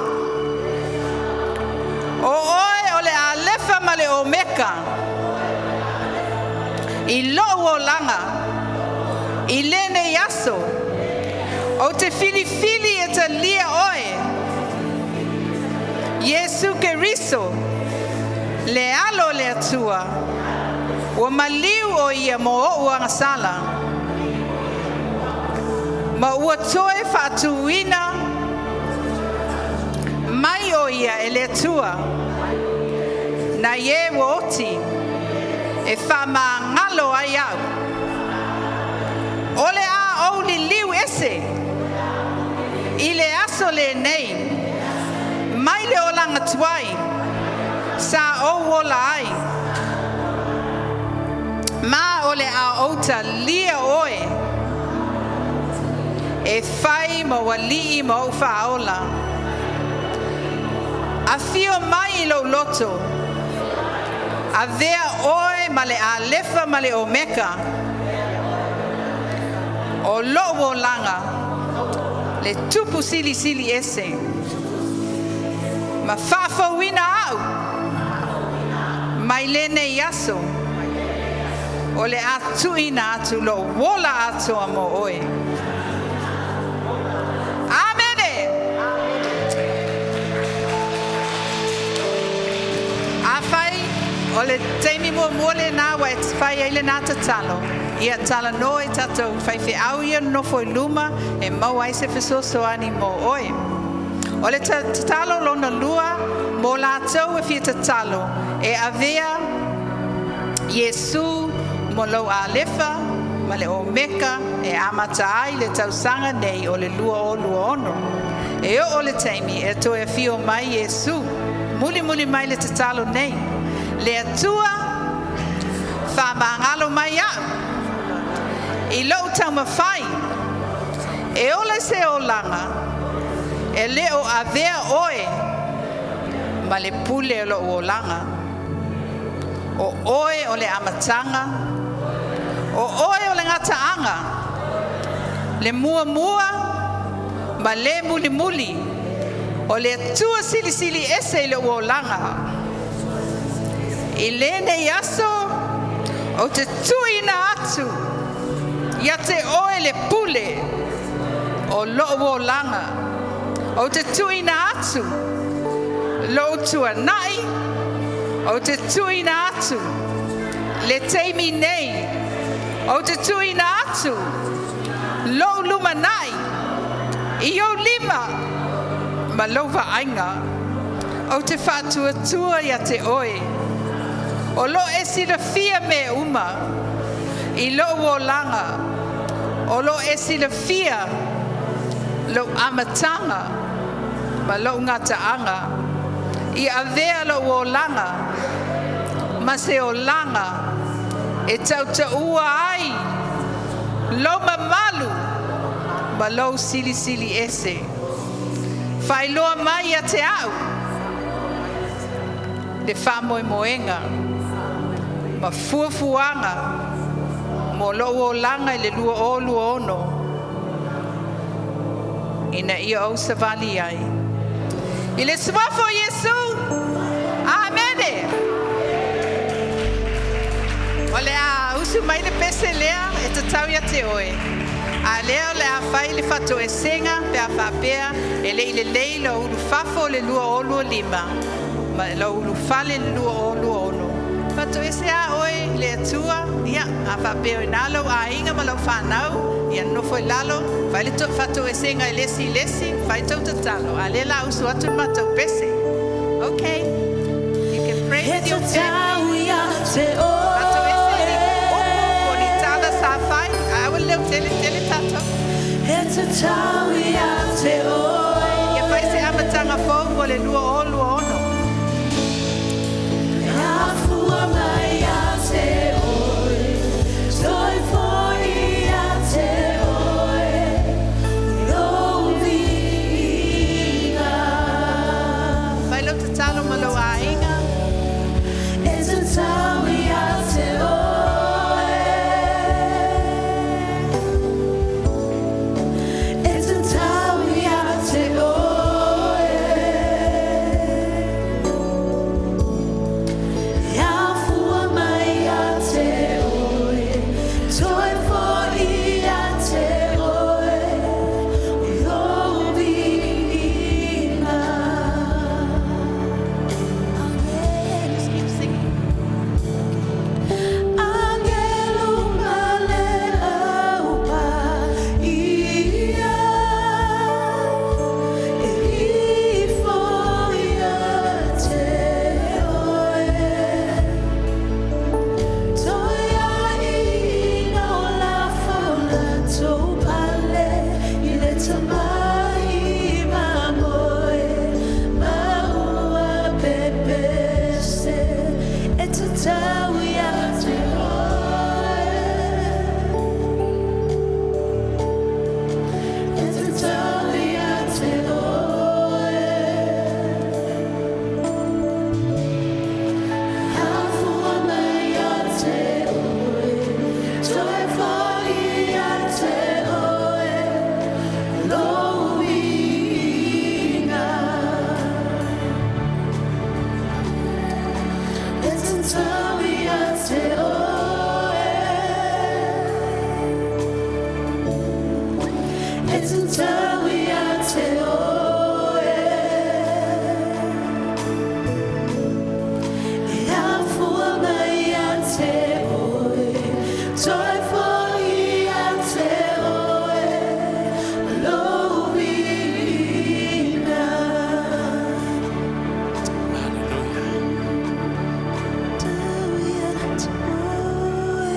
O oe o le ALEFA ma le OMEKA. I lo o langa. I lene yaso. O te fili e te lia oe. Yesu ke riso. Le alo le atua. O maliu o ia mo o anga sala. Ma ua toe whaatuina mai o ia e le atua. Na ye wo oti e whama ngalo ai au. Ole a o li liu ese. I le aso le nei. Mai le o langa tuai. Sa o wola ai. Ma ole a ota lia oe. E fai ma wali ma o faola. A fio mai lo loto. A vea oe ma le ALEFA ma le OMEKA. O lo wo langa. Le tupu sili ese. Ma fafa wina au. Mai lene yaso. O le atu ina atu lo wola atu amo oe. Amene. A fai o le teimi mua le na wa e fai ele na tatalo. Ia tala no e tatou fai fe au ia no foi luma e mau ai se fesoso ani mo oe. O le tatalo lona lua mo la tau e fia tatalo e avea Yesu mo lo ALEFA ma le OMEKA e amata ai le tausanga nei o le lua o lua ono. E o le teimi e to e fio mai Yesu muli mai le tatalo nei. Le atua fa mangalo mai au. I lo tau mawhai. E ole se o langa. E le o avea oe. Ma le pule o lo o langa. O oe o le amatanga. O oe o le ngataanga. Le mua. Ma le muli. O le atua sili ese le o langa. I lene yaso. O te tuina atu. Ia te oe le pule o loo langa. O te tuina atu. Lo tua nai. O te tuina atu. Le teimi nei. O te tuina atu. Lo luma nai. Io lima. Ma lo va ainga. O te fatua tua ia te oe. O lo esi le fia me uma. I lo o langa. O lo esi le fia. Lo amatanga. Ma lo ngataanga. I avea lo o langa. Ma se o langa. E tau te ua ai. Lo mamalu. Ma lo sili ese. Fai loa mai a te au. Le wha moenga. Ma fuafuanga. Mo lo o langa I le lua o lua ono. Ina ia o savali ai. I le swafo Yesu. Amene. O le a usu mai le pese lea e te tau ia te oe. A lea o le a fai le fato e senga pe a whapea e le ile lei lo ulu fafo le lua o lua lima. Ma lo ulu fale le lua o lua ono. Fato ese a oe le atua, ia, a whapeo I nalo, a inga ma lau whanau, ia no foi lalo, whai le to fato ese ngai lesi, whai tau tatalo, a le la usu atu matau pese. Okay, you can pray with your family. Fato ese li upu, ni tala sa whai, a Ia whai se amatanga fōu o le lua o lua ono. Whai lo te talo ma lo a inga.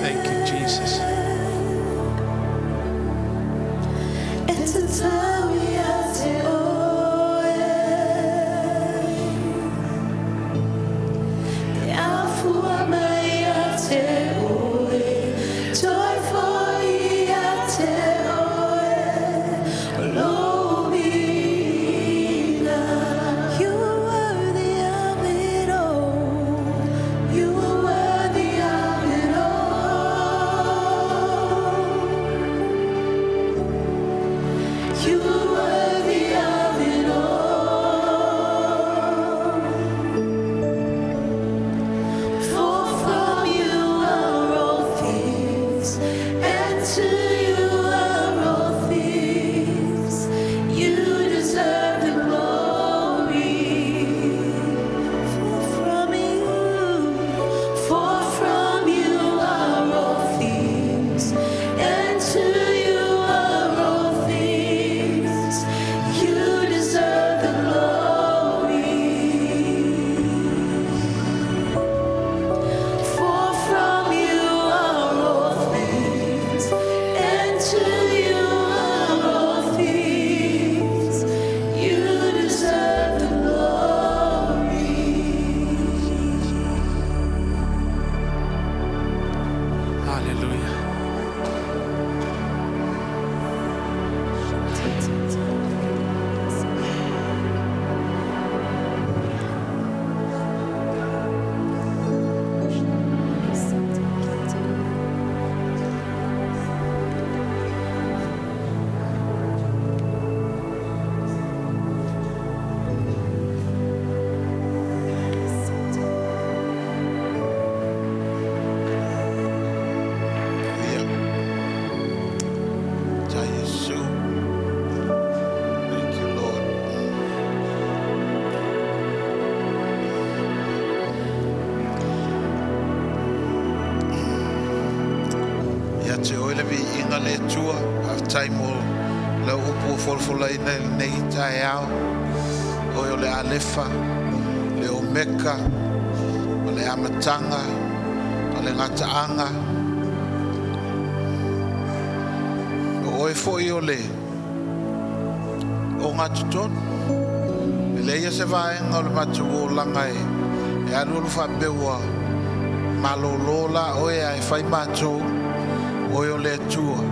Thank you, Jesus. te oile vi inga le tua a taimo le upu folfola ina nei tae au o le ALEFA le OMEKA o le amatanga o le ngataanga o e foi o le ko ngā tutonu. E leia se vaenga o le matu o langa e alu lu whapeua malolola o e ai whai mātou o e o le atua.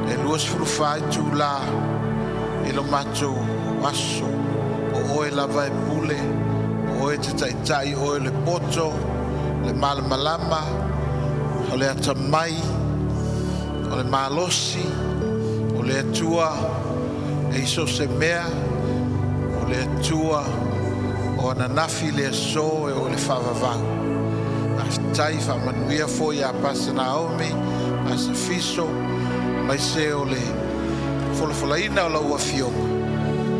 E luas furu whai tū la i lo mātou aso o e lava e pule o e te taitai o e le poto le malamalama o le atamai o le malosi o le atua e iso se mea o le atua o ananafi le aso e o le whavavau. Tai whamanuia fo i a pasa Naomi, pasa fiso, mai se o le wholawhalaina o lau a fionga.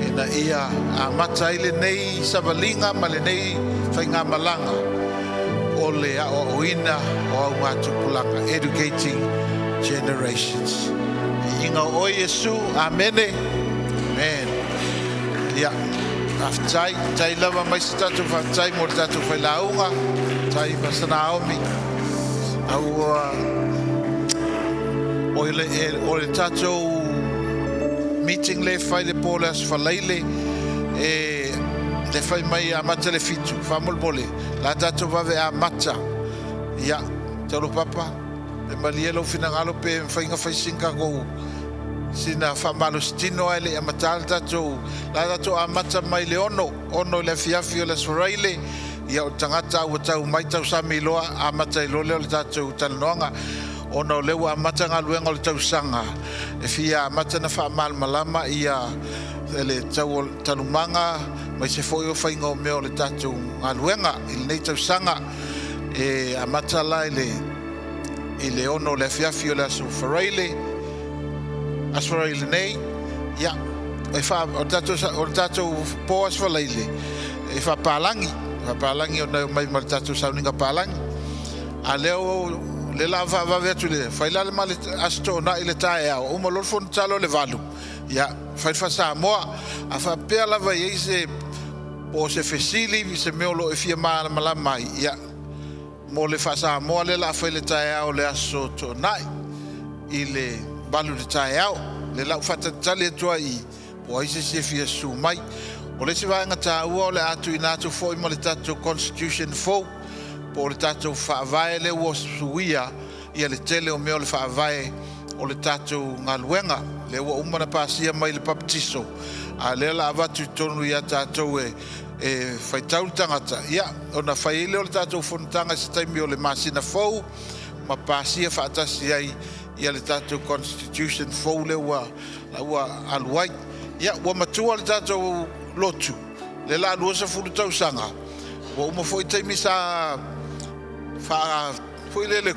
E na ia a mata ile nei savalinga ma le nei whainga malanga o le a o oina o au ngā tupulanga, educating generations. I inga o Yesu, amene, amen. Ia, aftai, tai lava mai se tatu whaftai mo le tatu whailaunga, tai pasa Naomi, au o le tatu meeting le whai le pole as whaleile, e le whai mai a mata le fitu, whamolmole, la tatu wave a mata, ia, talo papa, le malielo finangalo pe whainga whaisinga kou, sina whamalo stino ele a matala tatu, la tatu a mata mai le ono le fiafi o le swareile, ia o tangata ua tau mai tau sami loa a mata i lole o le tatu talanoanga, ono lewa a mata ngā luenga o le tau sanga, e fia a mata na wha malmalama ia ele tau talumanga, mai se foi o whainga o mea o le tatu ngā luenga, ili nei tau sanga, e a mata la ile ono le fiafi o le asu whareile, aswaraile nei, ia, e wha, o tatu po aswaraile, e wha pālangi o mai ma le tatu sauninga pālangi, a leo le la vave atu le, whaila le ma le asto na i le tae au, uma lorfo na talo le valu, ia, whaifa Samoa, a wha pēr lava i se, po se fesili, se meolo e fia maa malamai, ia, mo le wha Samoa le la whaile tae au le asto to nai, i le balu le tae au, le lau whatatali atua i, po aise se fia su mai, o le se vaenga tā ua o le atu i nātu fo i mo le tatu Constitution fo, po le tatu whaavae le ua suia, ia le tele o mea o le whaavae o le tatu ngā luenga, le ua umana pāsia mai le papatiso, a le la avatu i tonu ia tātou e whaitau tangata, ia, o na whaile o le tātou whanatanga se taimi o le masina fo, ma pāsia whaatasi ai, ia le tātou Constitution fo le ua aluai, ia, ua matua le tātou lotu, le la luasa fulu tau sanga, wa uma foi taimi sa foi le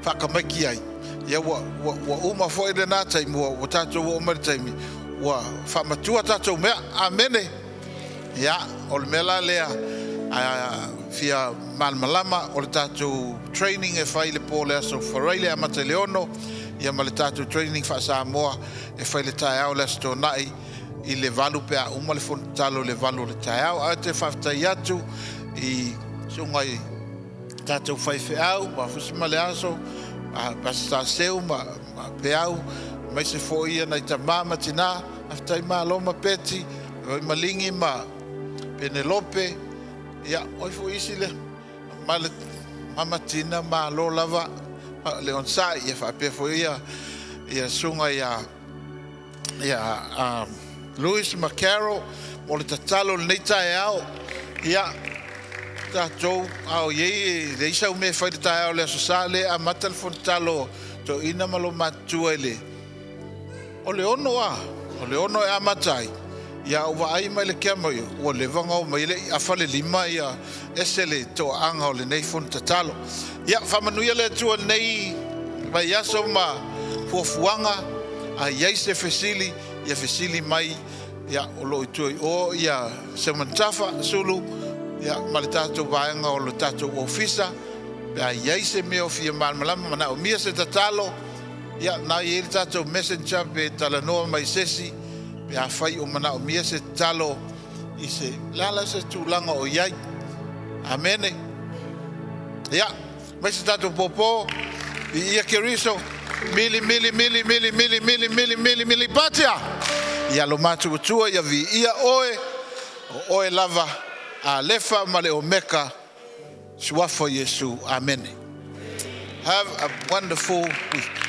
whakamaki ai, ia wa uma foi le nā taimi, wa tātou wa umari taimi, wa whamatua tātou mea, amene, ia, o le mea lea, fia malmalama, o le tātou training e whai le po le aso whareile a mata leono, ia ma le tātou training wha Samoa, e whai le tae au le aso tō nai, i le valu pe a uma le fontalo le valu le taeau a te whaftai atu i sunga i tātou whaife au ma fusima le aso a pasta seu ma pe au mai se fo ia na i ta mama tina aftai ma loma peti oi malingi ma Penelope ia oi fo isi le ma le mama tina ma lo lava le onsa ia fa pe fo ia sunga ia Louis Macaro, mo le tatalo le nei tae au, ia, tātou au iei, le isa ume whai le tae au le asosa le a mata le fontalo, to ina malo matua ele. O le ono e a matai, ia uwa ai mai le kia mai, ua le vanga o mai le a whale lima ia esele to anga o le nei fontatalo. Ia, whamanuia le tua nei, mai aso ma fuafuanga, a iei se fesili, ia fesili mai ia o lo itui o ia se mantafa sulu ia ma le tātou vaenga o le tātou ofisa pe a iai se mea o fia malmalama mana o mia se tatalo ia na iei le tātou messenger pe talanoa mai sesi pe a whai o mana o mia se talo i se lala se tūlanga o iai amene ia mai se tātou popo i ia keriso mili patia Ia lo mātua tua ia vi ia oe, o oe lava ALEFA ma le OMEKA. Suafo Yesu. Amen. Have a wonderful week.